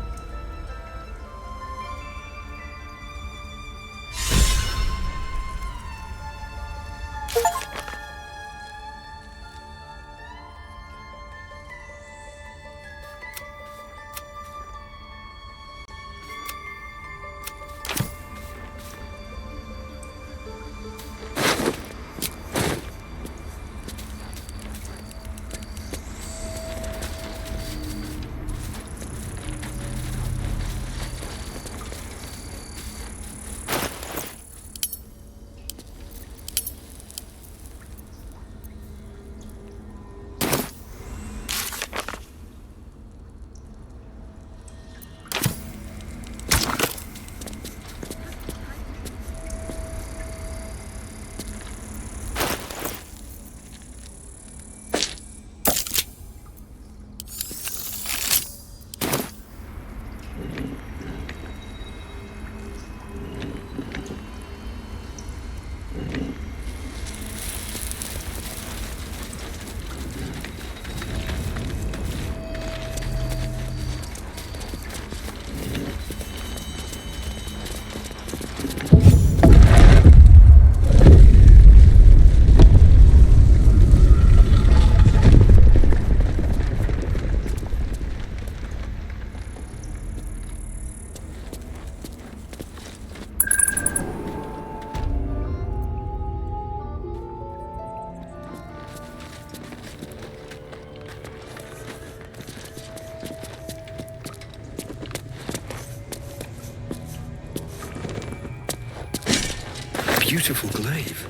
Beautiful glaive.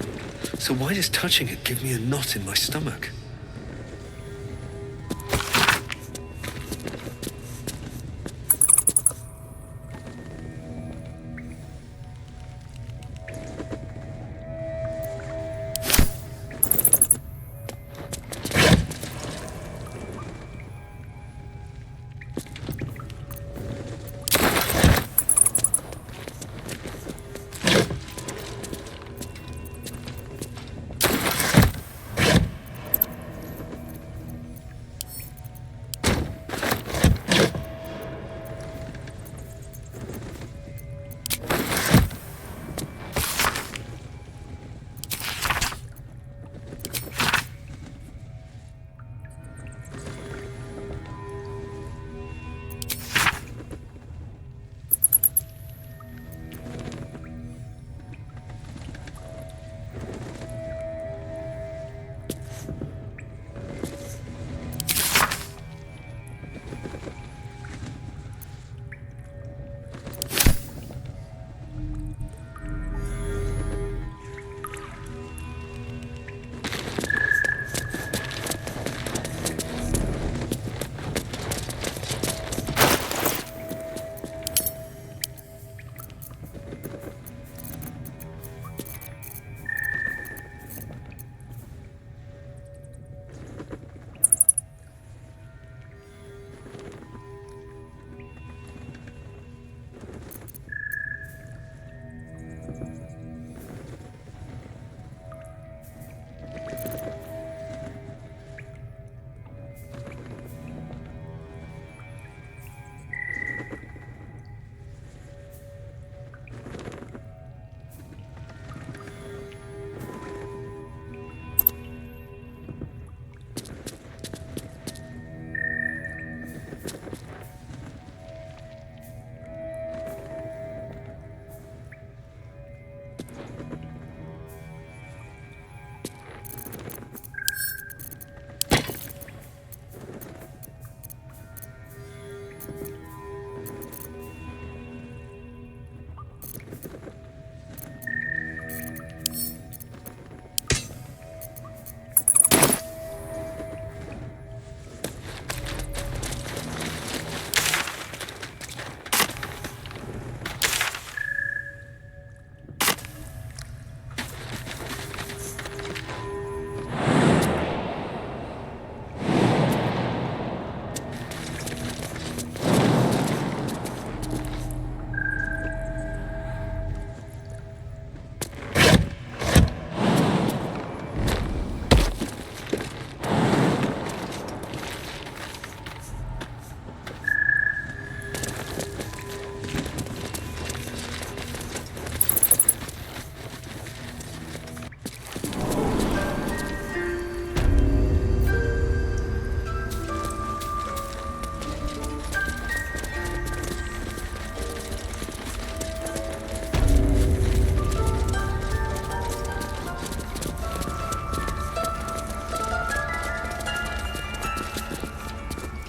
So why does touching it give me a knot in my stomach?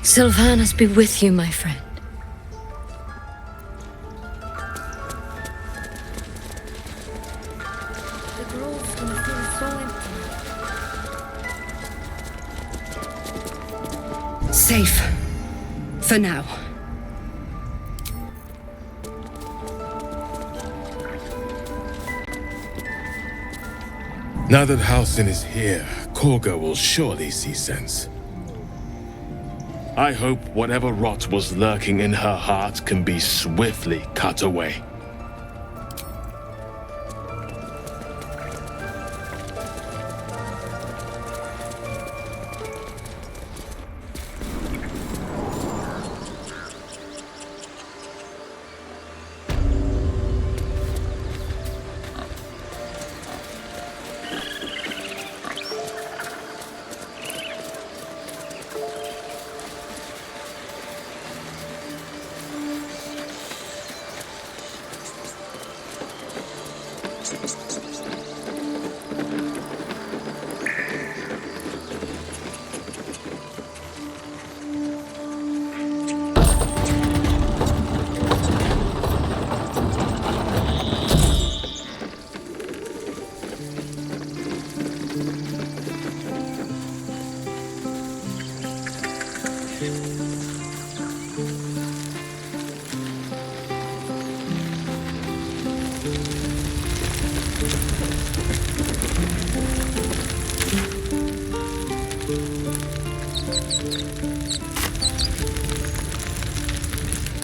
Sylvanas be with you, my friend. The grove's gonna feel so empty. Safe. For now. Now that Halsin is here, Korga will surely see sense. I hope whatever rot was lurking in her heart can be swiftly cut away.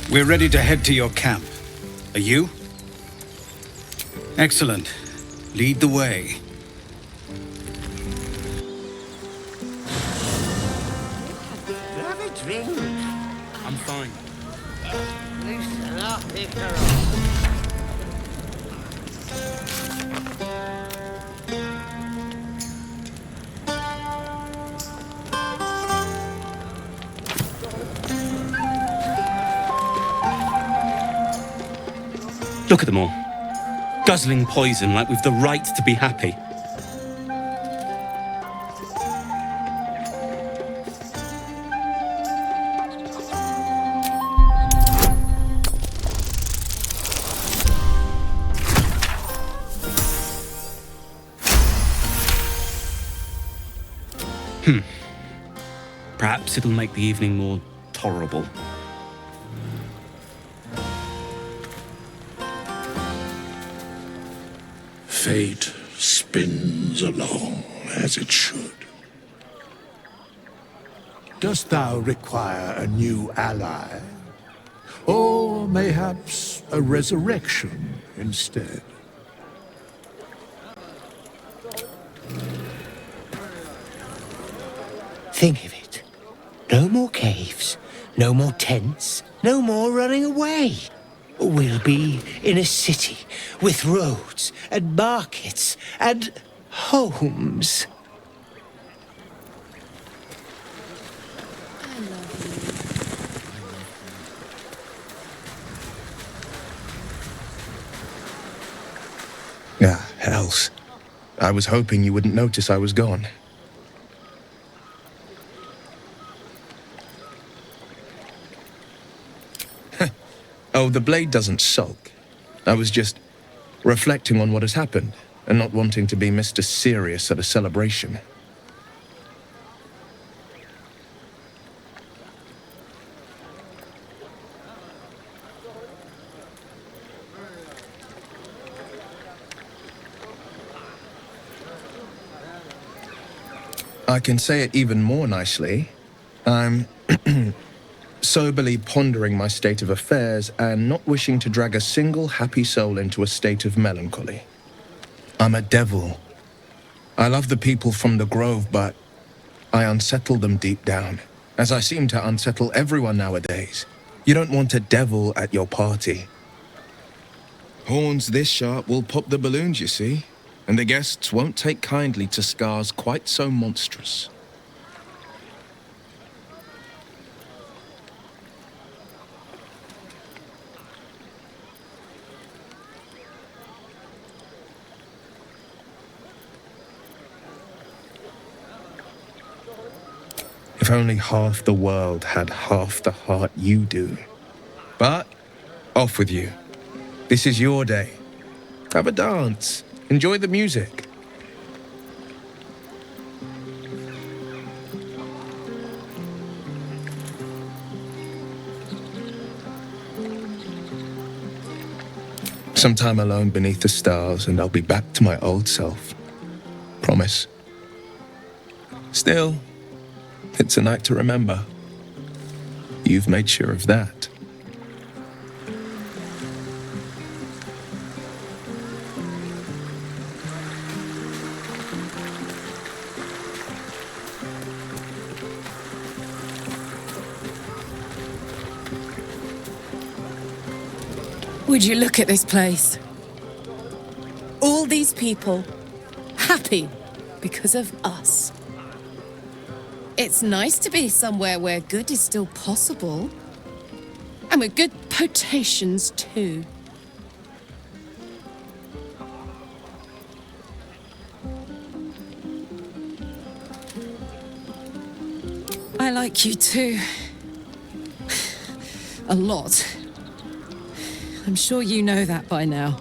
We're ready to head to your camp. Are you? Excellent. Lead the way. Have a drink. I'm fine. Loosen up, Icaro. Look at them all. Guzzling poison like we've the right to be happy. Perhaps it'll make the evening more tolerable. Fate spins along as it should. Dost thou require a new ally? Or mayhaps a resurrection instead? Think of it. No more caves, no more tents, no more running away. We'll be in a city with roads and markets and homes. I love you. else. I was hoping you wouldn't notice I was gone. Oh, the blade doesn't sulk. I was just reflecting on what has happened and not wanting to be Mr. Serious at a celebration. I can say it even more nicely. I'm soberly pondering my state of affairs and not wishing to drag a single happy soul into a state of melancholy. I'm a devil. I love the people from the Grove, but I unsettle them deep down, as I seem to unsettle everyone nowadays. You don't want a devil at your party. Horns this sharp will pop the balloons, you see, and the guests won't take kindly to scars quite so monstrous. If only half the world had half the heart you do. But, off with you. This is your day. Have a dance. Enjoy the music. Some time alone beneath the stars and I'll be back to my old self. Promise. Still, it's a night to remember. You've made sure of that. Would you look at this place? All these people happy because of us. It's nice to be somewhere where good is still possible. And with good potations too. I like you too. A lot. I'm sure you know that by now.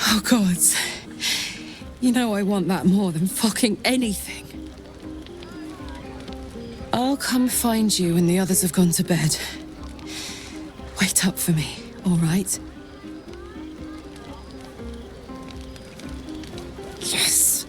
Oh, gods. You know I want that more than fucking anything. I'll come find you when the others have gone to bed. Wait up for me, all right? Yes.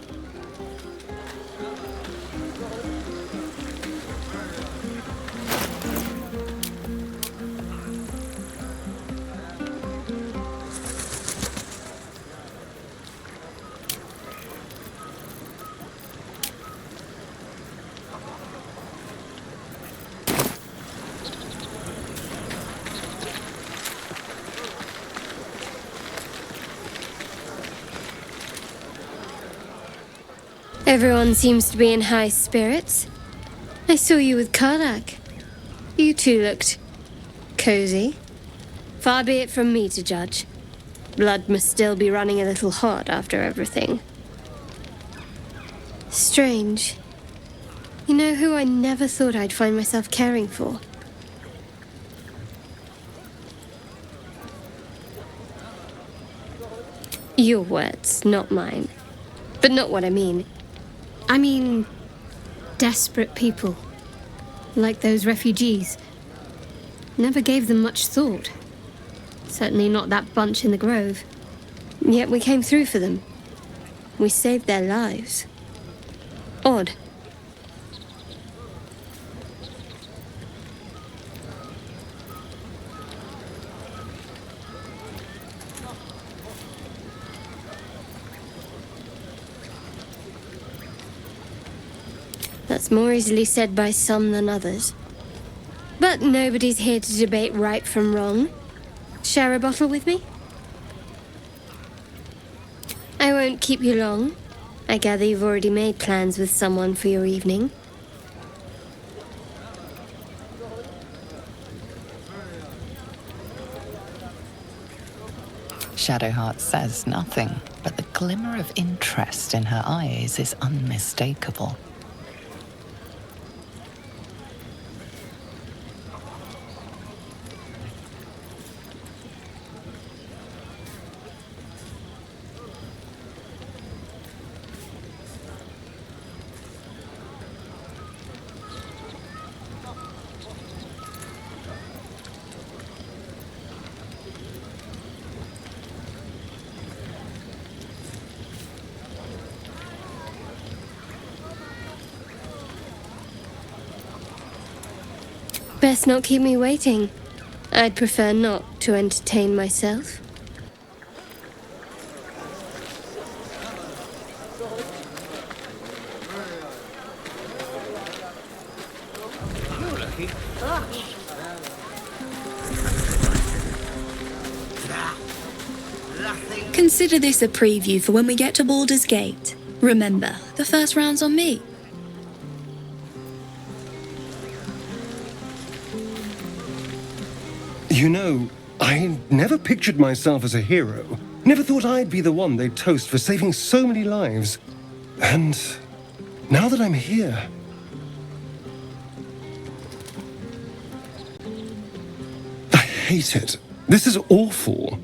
Everyone seems to be in high spirits. I saw you with Karak. You two looked cozy. Far be it from me to judge. Blood must still be running a little hot after everything. Strange. You know who I never thought I'd find myself caring for? Your words, not mine. But not what I mean. I mean, desperate people. Like those refugees. Never gave them much thought. Certainly not that bunch in the Grove. Yet we came through for them. We saved their lives. Odd. That's more easily said by some than others. But nobody's here to debate right from wrong. Share a bottle with me? I won't keep you long. I gather you've already made plans with someone for your evening. 섀도ha트 says nothing, but the glimmer of interest in her eyes is unmistakable. Best not keep me waiting. I'd prefer not to entertain myself. Consider this a preview for when we get to Baldur's Gate. Remember, the first round's on me. You know, I never pictured myself as a hero. Never thought I'd be the one they'd toast for saving so many lives. And now that I'm here... I hate it. This is awful.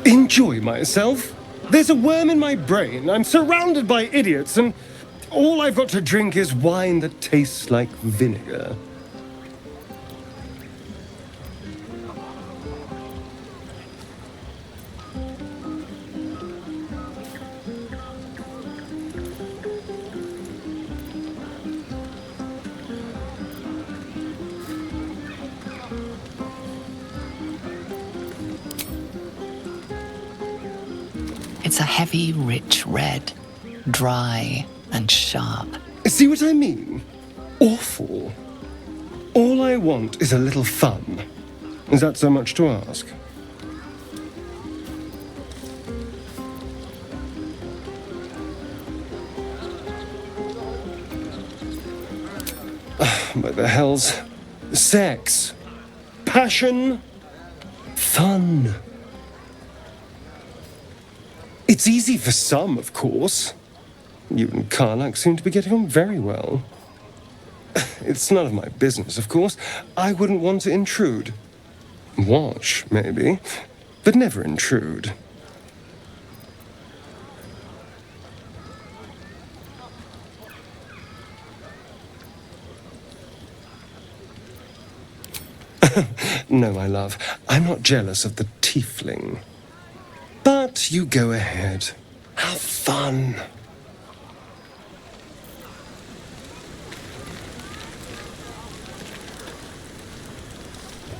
Enjoy myself? There's a worm in my brain. I'm surrounded by idiots, and all I've got to drink is wine that tastes like vinegar. It's a heavy, rich red, dry and sharp. See what I mean? Awful. All I want is a little fun. Is that so much to ask? What the hells? Sex. Passion. Fun. It's easy for some, of course. You and Karirlaku seem to be getting on very well. It's none of my business, of course. I wouldn't want to intrude. Watch, maybe, but never intrude. No, my love, I'm not jealous of the tiefling. But you go ahead. Have fun.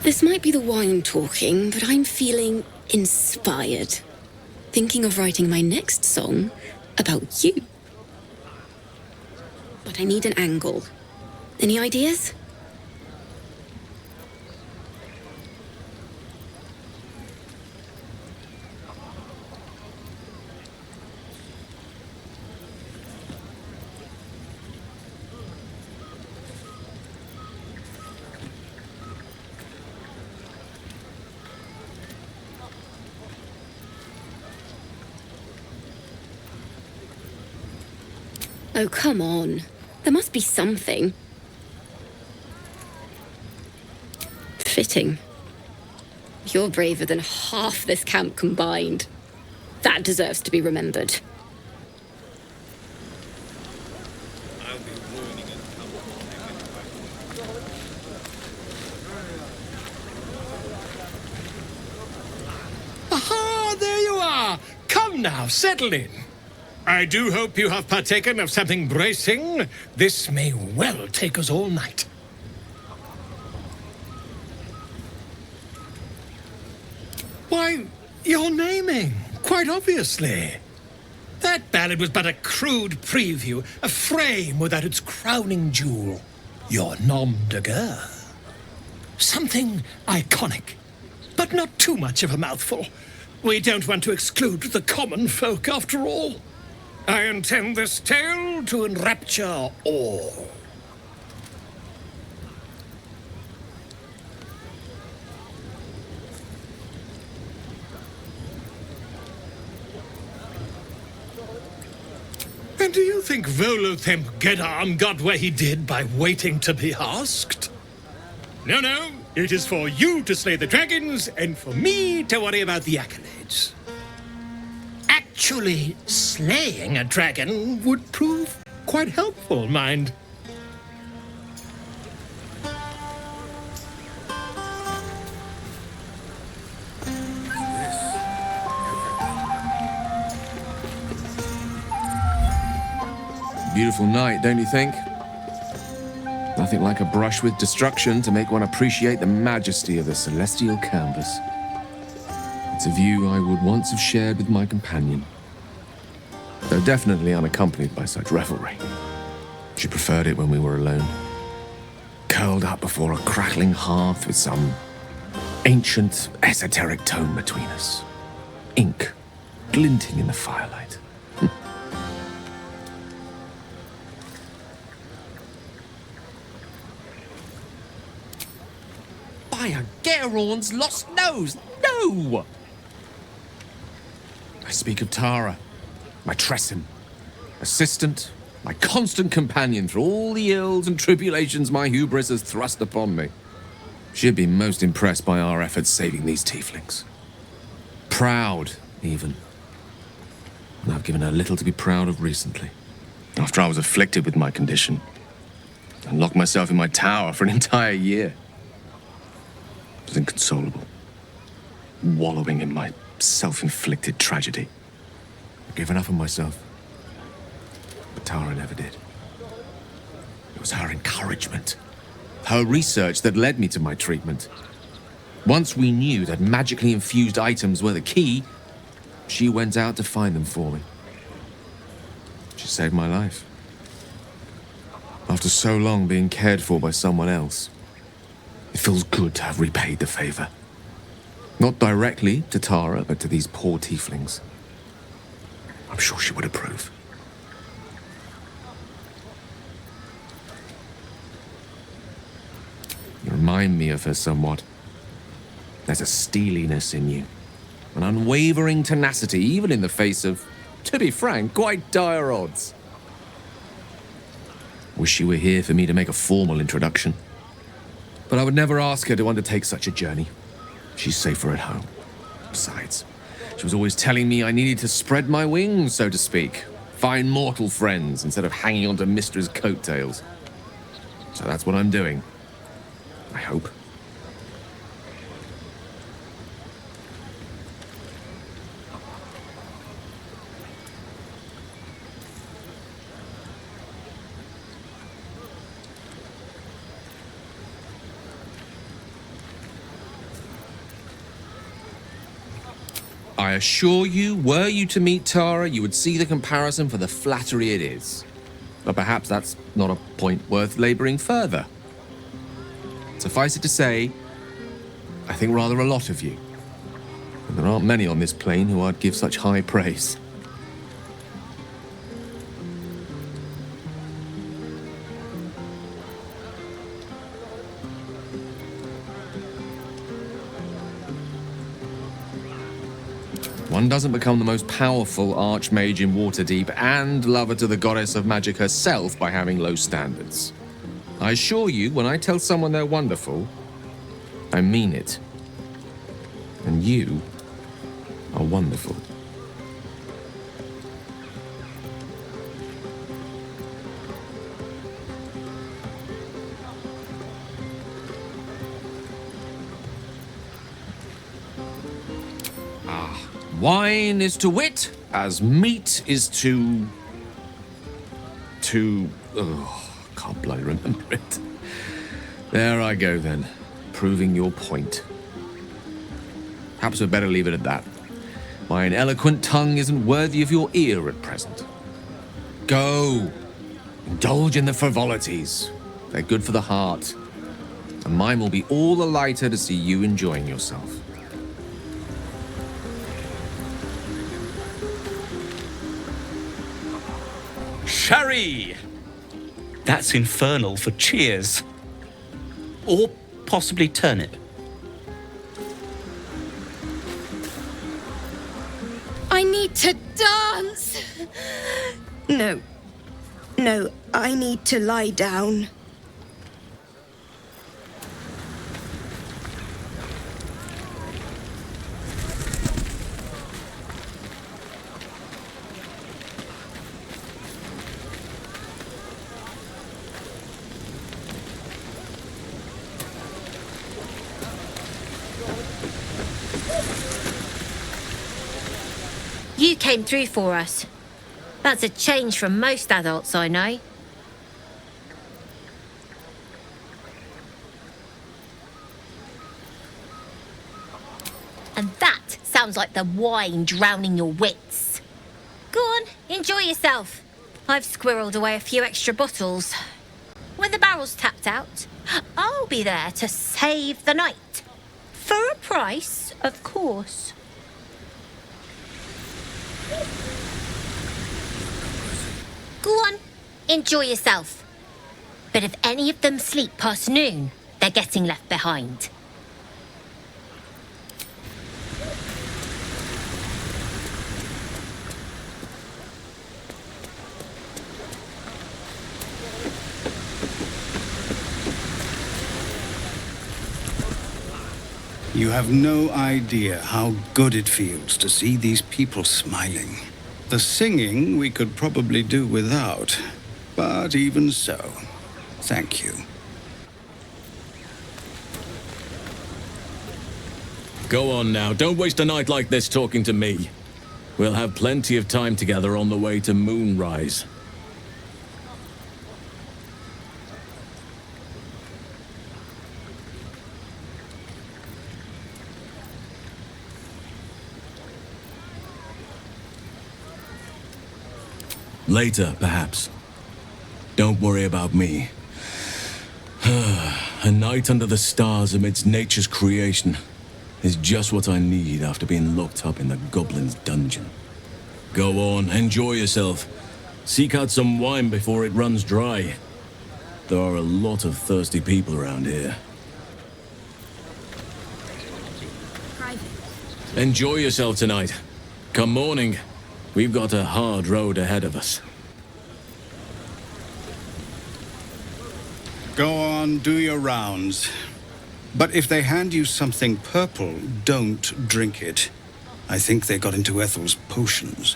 This might be the wine talking, but I'm feeling inspired. Thinking of writing my next song about you. But I need an angle. Any ideas? Oh, come on. There must be something. Fitting. You're braver than half this camp combined. That deserves to be remembered. Aha! There you are! Come now, settle in. I do hope you have partaken of something bracing. This may well take us all night. Why, you're naming, quite obviously. That ballad was but a crude preview, a frame without its crowning jewel. Your nom de guerre. Something iconic. but not too much of a mouthful. We don't want to exclude the common folk, after all. I intend this tale to enrapture all. And do you think Volothimp Gedarm got where he did by waiting to be asked? No, no. It is for you to slay the dragons, and for me to worry about the accolades. Actually, slaying a dragon would prove quite helpful, mind. Beautiful night, don't you think? Nothing like a brush with destruction to make one appreciate the majesty of the celestial canvas. It's a view I would once have shared with my companion, though definitely unaccompanied by such revelry. She preferred it when we were alone, curled up before a crackling hearth with some ancient, esoteric tone between us. Ink glinting in the firelight. By a Gerawn's lost nose! No! I speak of Tara, my Tressim, assistant, my constant companion through all the ills and tribulations my hubris has thrust upon me. She'd be most impressed by our efforts saving these tieflings. Proud, even. And I've given her little to be proud of recently. After I was afflicted with my condition, and locked myself in my tower for an entire year. I was inconsolable, wallowing in my self-inflicted tragedy. I'd given up on myself, but Tara never did. It was her encouragement, her research that led me to my treatment. Once we knew that magically infused items were the key, she went out to find them for me. She saved my life. After so long being cared for by someone else, it feels good to have repaid the favor. Not directly to Tara, but to these poor tieflings. I'm sure she would approve. You remind me of her somewhat. There's a steeliness in you, an unwavering tenacity, even in the face of, to be frank, quite dire odds. Wish she were here for me to make a formal introduction. But I would never ask her to undertake such a journey. She's safer at home. Besides, she was always telling me I needed to spread my wings, so to speak. Find mortal friends instead of hanging onto Mistra's coattails. So that's what I'm doing. I hope. I assure you, were you to meet Tara, you would see the comparison for the flattery it is. But perhaps that's not a point worth laboring further. Suffice it to say, I think rather a lot of you. And there aren't many on this plane who I'd give such high praise. One doesn't become the most powerful archmage in Waterdeep and lover to the goddess of magic herself by having low standards. I assure you, when I tell someone they're wonderful, I mean it. And you are wonderful. Wine is to wit, as meat is to... can't bloody remember it. There I go then, proving your point. Perhaps we'd better leave it at that. My eloquent tongue isn't worthy of your ear at present. Go, indulge in the frivolities. They're good for the heart. And mine will be all the lighter to see you enjoying yourself. Cherry! That's infernal for cheers. Or possibly turnip. I need to dance! No. No, I need to lie down. You came through for us. That's a change from most adults I know. And that sounds like the wine drowning your wits. Go on, enjoy yourself. I've squirreled away a few extra bottles. When the barrel's tapped out, I'll be there to save the night. For a price, of course. Go on, enjoy yourself. But if any of them sleep past noon, they're getting left behind. You have no idea how good it feels to see these people smiling. The singing we could probably do without, but even so, thank you. Go on now, don't waste a night like this talking to me. We'll have plenty of time together on the way to moonrise. Later, perhaps. Don't worry about me. A night under the stars amidst nature's creation is just what I need after being locked up in the goblin's dungeon. Go on, enjoy yourself. Seek out some wine before it runs dry. There are a lot of thirsty people around here. Enjoy yourself tonight. Come morning, we've got a hard road ahead of us. Go on, do your rounds. But if they hand you something purple, don't drink it. I think they got into Ethel's potions.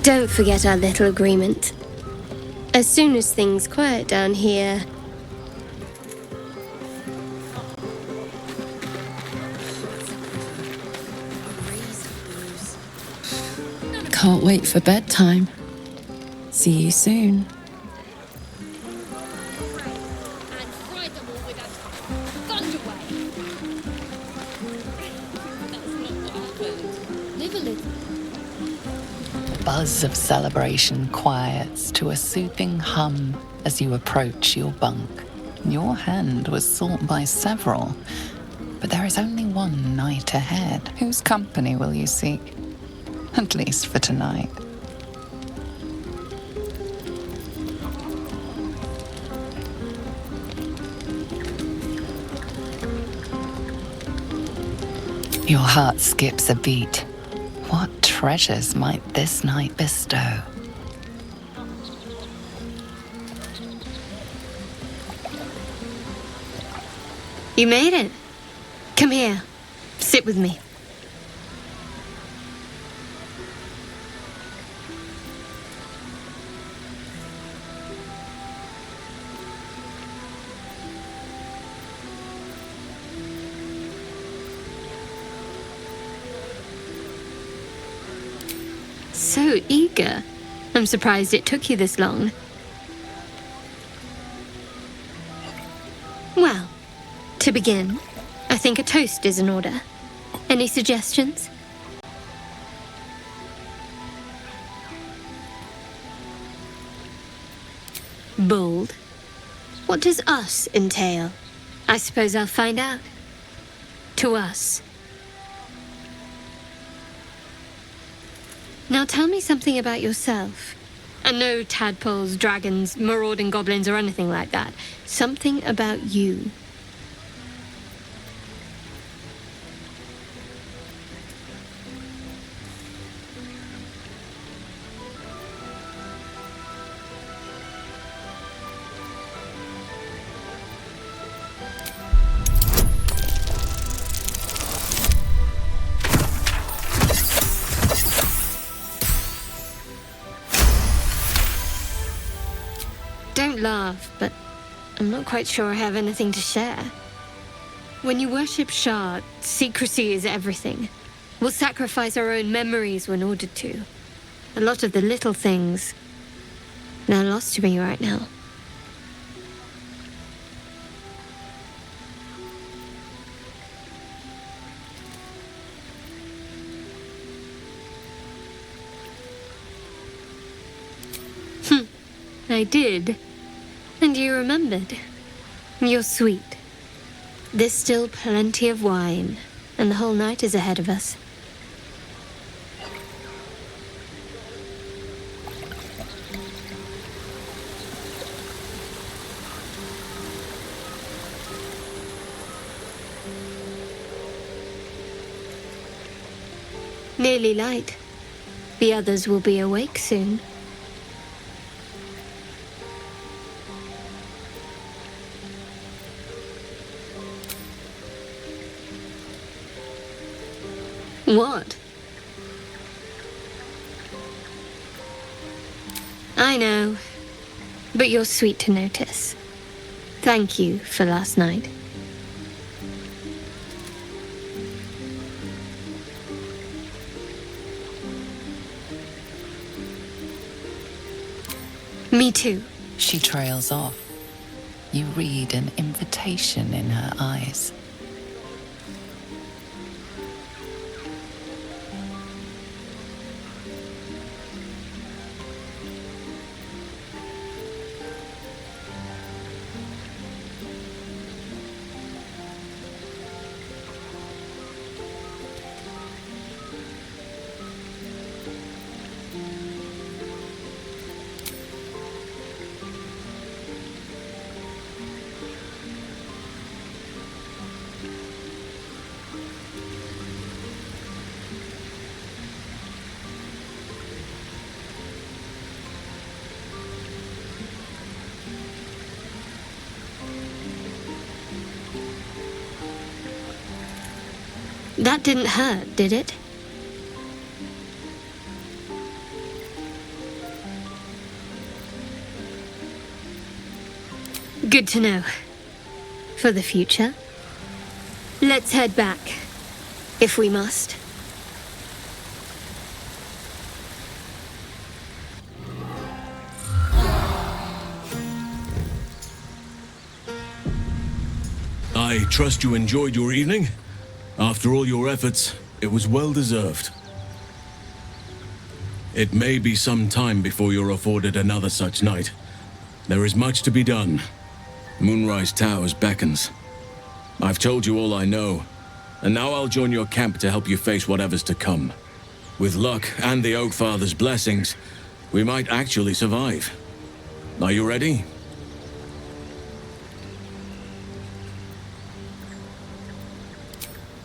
Don't forget our little agreement. As soon as things quiet down here... Can't wait for bedtime. See you soon. The buzz of celebration quiets to a soothing hum as you approach your bunk. Your hand was sought by several, but there is only one night ahead. Whose company will you seek? At least for tonight. Your heart skips a beat. What treasures might this night bestow? You made it. Come here. Sit with me. so eager. I'm surprised it took you this long. Well, to begin, I think a toast is in order. Any suggestions? Bold. What does us entail? I suppose I'll find out. To us. Now tell me something about yourself. And no tadpoles, dragons, marauding goblins, or anything like that. Something about you. Don't laugh, but I'm not quite sure I have anything to share. When you worship Shard, secrecy is everything. We'll sacrifice our own memories when ordered to. A lot of the little things, they're lost to me right now. I did. And you remembered. You're sweet. There's still plenty of wine, and the whole night is ahead of us. Nearly light. The others will be awake soon. What? I know, but you're sweet to notice. Thank you for last night. Me too. She trails off. You read an invitation in her eyes. That didn't hurt, did it? Good to know. For the future. Let's head back, if we must. I trust you enjoyed your evening. After all your efforts, it was well deserved. It may be some time before you're afforded another such night. There is much to be done. Moonrise Towers beckons. I've told you all I know, and now I'll join your camp to help you face whatever's to come. With luck and the Oak Father's blessings, we might actually survive. Are you ready?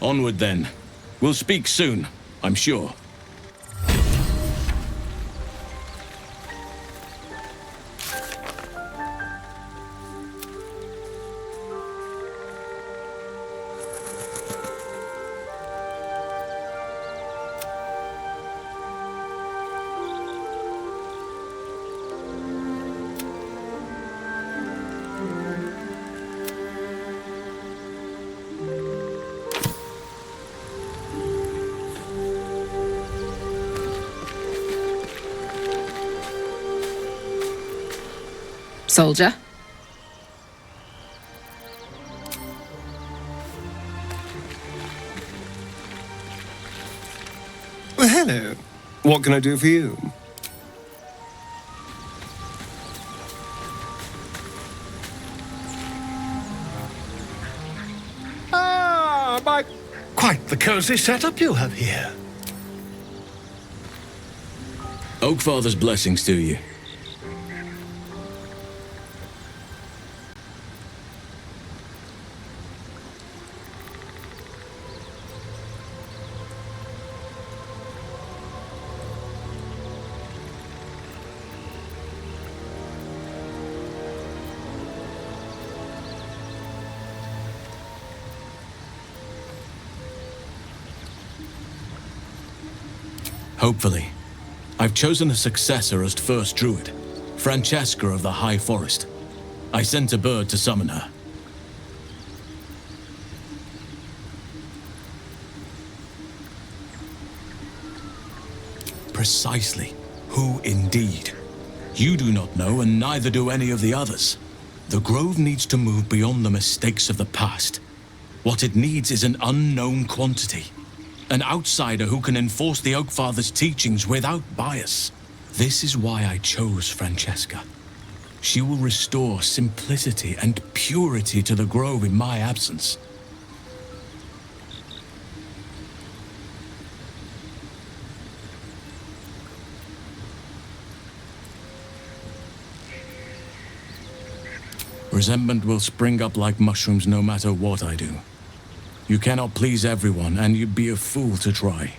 Onward then. We'll speak soon, I'm sure. Soldier? Well, hello. What can I do for you? Ah, my... Quite the cozy setup you have here. Oakfather's blessings to you. Hopefully. I've chosen a successor as first druid, Francesca of the High Forest. I sent a bird to summon her. Precisely. Who indeed? You do not know, and neither do any of the others. The Grove needs to move beyond the mistakes of the past. What it needs is an unknown quantity. An outsider who can enforce the Oakfather's teachings without bias. This is why I chose Francesca. She will restore simplicity and purity to the Grove in my absence. Resentment will spring up like mushrooms no matter what I do. You cannot please everyone, and you'd be a fool to try.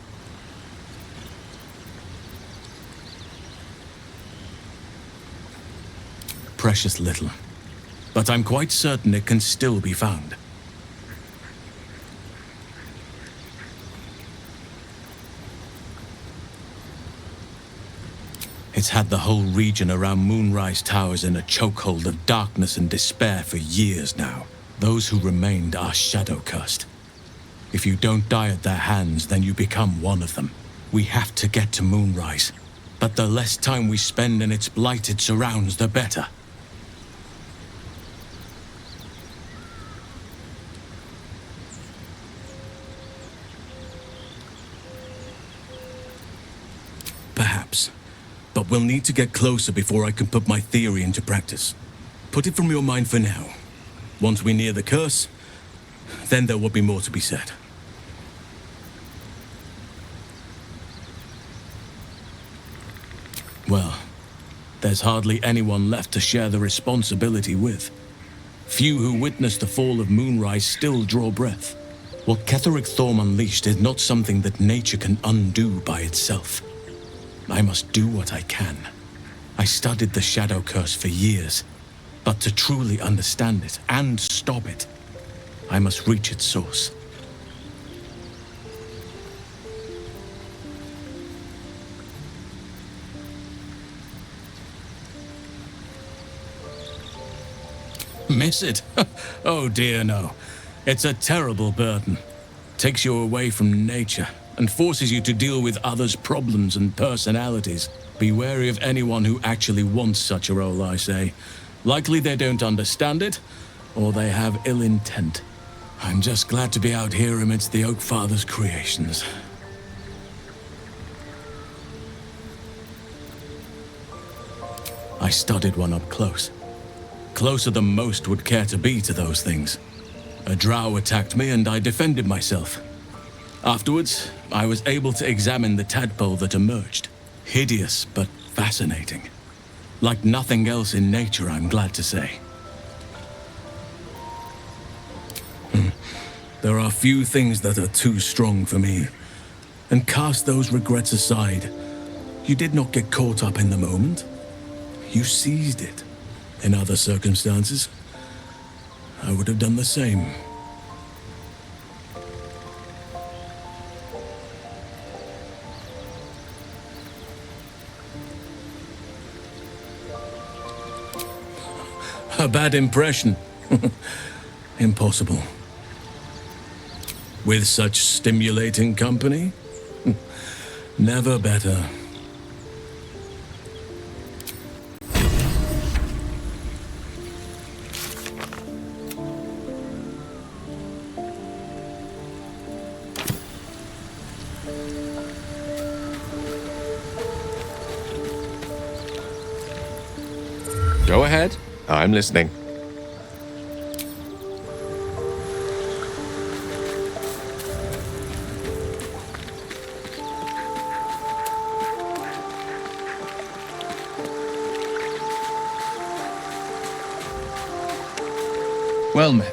Precious little. But I'm quite certain it can still be found. It's had the whole region around Moonrise Towers in a chokehold of darkness and despair for years now. Those who remained are shadow-cursed. If you don't die at their hands, then you become one of them. We have to get to Moonrise, but the less time we spend in its blighted surrounds, the better. Perhaps, but we'll need to get closer before I can put my theory into practice. Put it from your mind for now. Once we near the curse, then there will be more to be said. Well, there's hardly anyone left to share the responsibility with. Few who witnessed the fall of Moonrise still draw breath. What Ketheric Thorm unleashed is not something that nature can undo by itself. I must do what I can. I studied the Shadow Curse for years, but to truly understand it and stop it, I must reach its source. Miss it? Oh dear, no. It's a terrible burden. Takes you away from nature and forces you to deal with others' problems and personalities. Be wary of anyone who actually wants such a role, I say. Likely they don't understand it, or they have ill intent. I'm just glad to be out here amidst the Oakfather's creations. I studied one up close. Closer than most would care to be to those things. A drow attacked me and I defended myself. Afterwards, I was able to examine the tadpole that emerged. Hideous, but fascinating. Like nothing else in nature, I'm glad to say. There are few things that are too strong for me. And cast those regrets aside. You did not get caught up in the moment. You seized it. In other circumstances, I would have done the same. A bad impression. Impossible. With such stimulating company? Never better. ahead. I'm listening. Well met.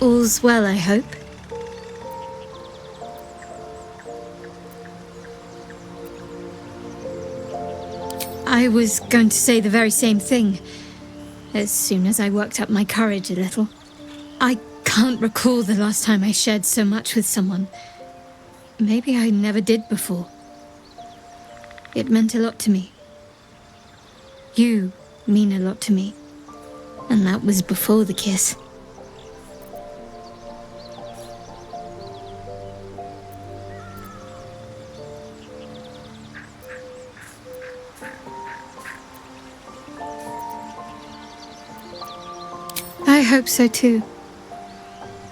All's well, I hope. I was going to say the very same thing. As soon as I worked up my courage a little. I can't recall the last time I shared so much with someone. Maybe I never did before. It meant a lot to me. You mean a lot to me. And that was before the kiss. I hope so too.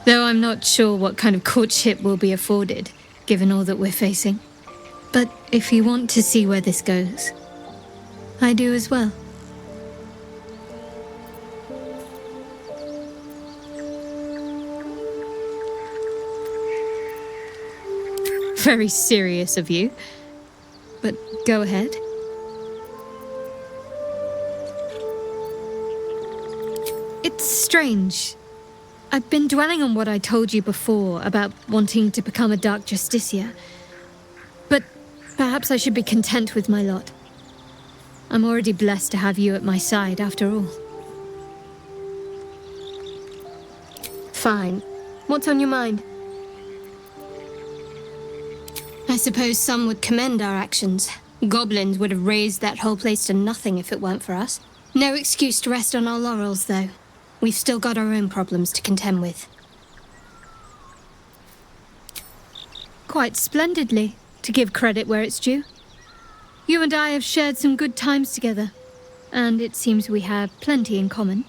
Though I'm not sure what kind of courtship will be afforded, given all that we're facing. But if you want to see where this goes, I do as well. Very serious of you, but go ahead. It's strange. I've been dwelling on what I told you before about wanting to become a Dark Justiciar. But perhaps I should be content with my lot. I'm already blessed to have you at my side, after all. Fine. What's on your mind? I suppose some would commend our actions. Goblins would have razed that whole place to nothing if it weren't for us. No excuse to rest on our laurels, though. We've still got our own problems to contend with. Quite splendidly, to give credit where it's due. You and I have shared some good times together, and it seems we have plenty in common.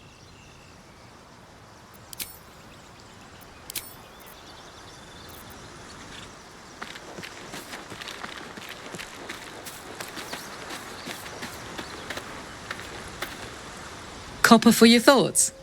Copper for your thoughts?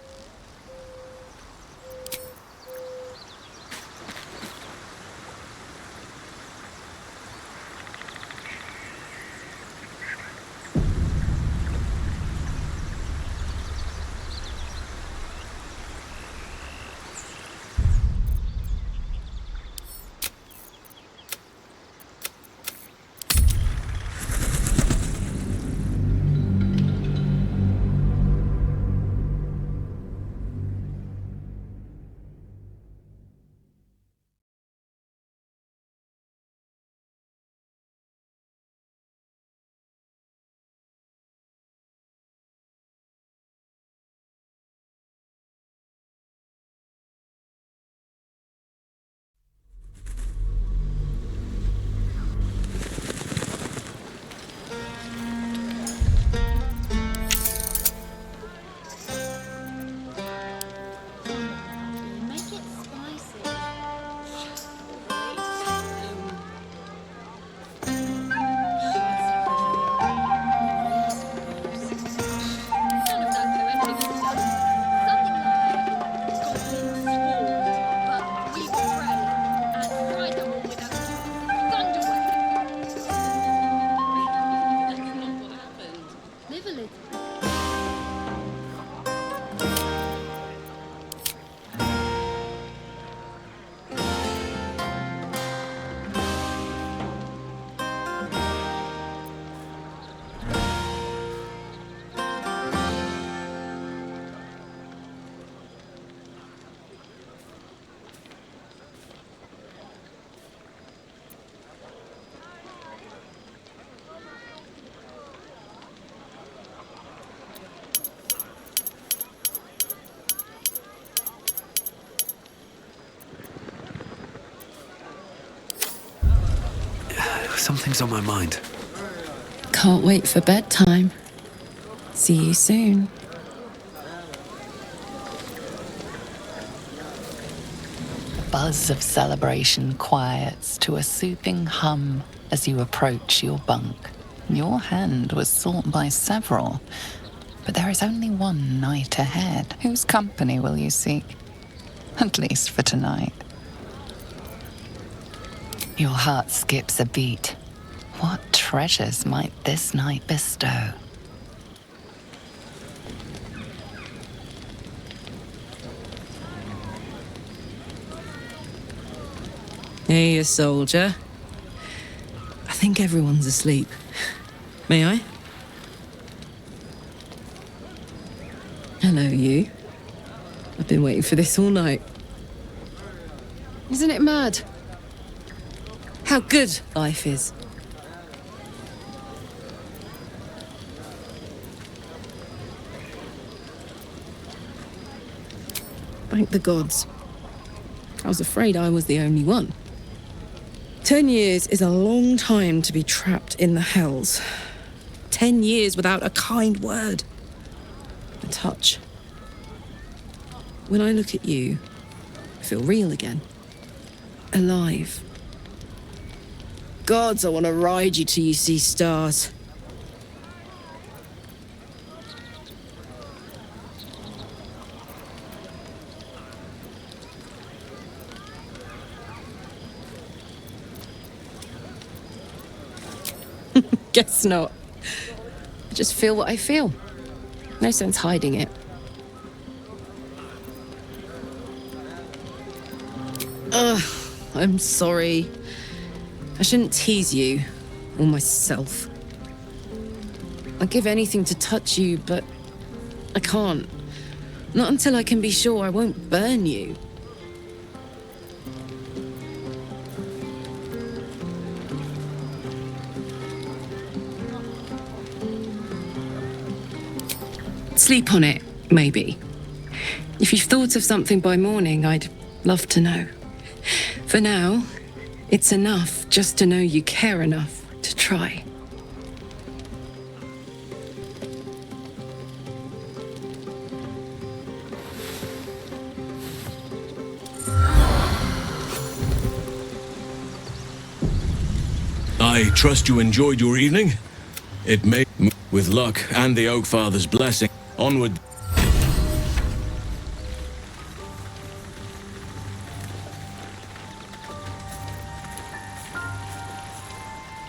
Something's on my mind. Can't wait for bedtime. See you soon. The buzz of celebration quiets to a soothing hum as you approach your bunk. Your hand was sought by several, but there is only one night ahead. Whose company will you seek? At least for tonight. Your heart skips a beat. What treasures might this night bestow? Hey, soldier. I think everyone's asleep. May I? Hello, you. I've been waiting for this all night. Isn't it mad? How good life is. Thank the gods. I was afraid I was the only one. 10 years is a long time to be trapped in the hells. 10 years without a kind word, a touch. When I look at you, I feel real again. Alive. Gods, I want to ride you till you see stars. Guess not. I just feel what I feel. No sense hiding it. I'm sorry. I shouldn't tease you, or myself. I'd give anything to touch you, but I can't. Not until I can be sure I won't burn you. Sleep on it, maybe. If you've thought of something by morning, I'd love to know. For now, it's enough just to know you care enough to try. I trust you enjoyed your evening. It may, with luck and the Oak Father's blessing, onward.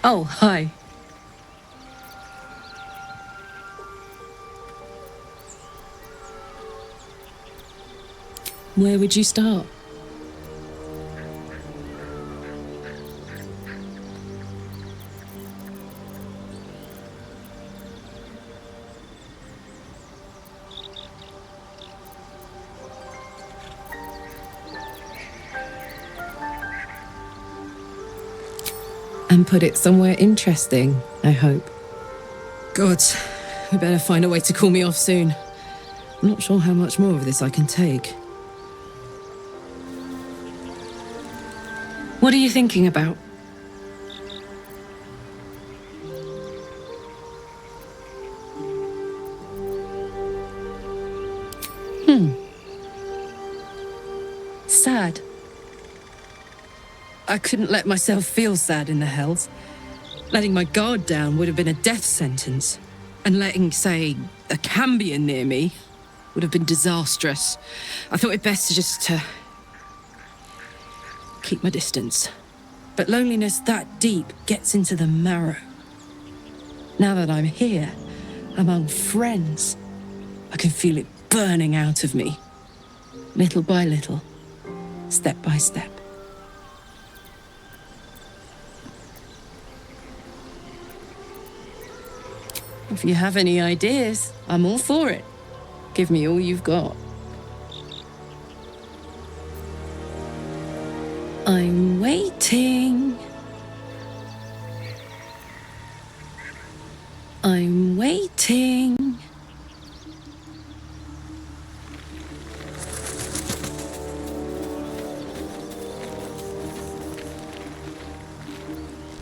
Oh, hi. Where would you start? And put it somewhere interesting, I hope. Gods, we better find a way to cool me off soon. I'm not sure how much more of this I can take. What are you thinking about? Sad. I couldn't let myself feel sad in the hells. Letting my guard down would have been a death sentence. And letting, say, a Cambion near me would have been disastrous. I thought it best to just keep my distance. But loneliness that deep gets into the marrow. Now that I'm here, among friends, I can feel it burning out of me. Little by little, step by step. If you have any ideas, I'm all for it. Give me all you've got. I'm waiting. I'm waiting.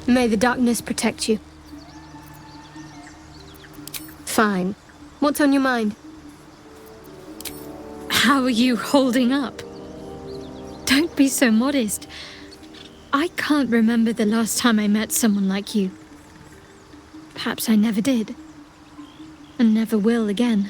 May the darkness protect you. Fine. What's on your mind? How are you holding up? Don't be so modest. I can't remember the last time I met someone like you. Perhaps I never did. And never will again.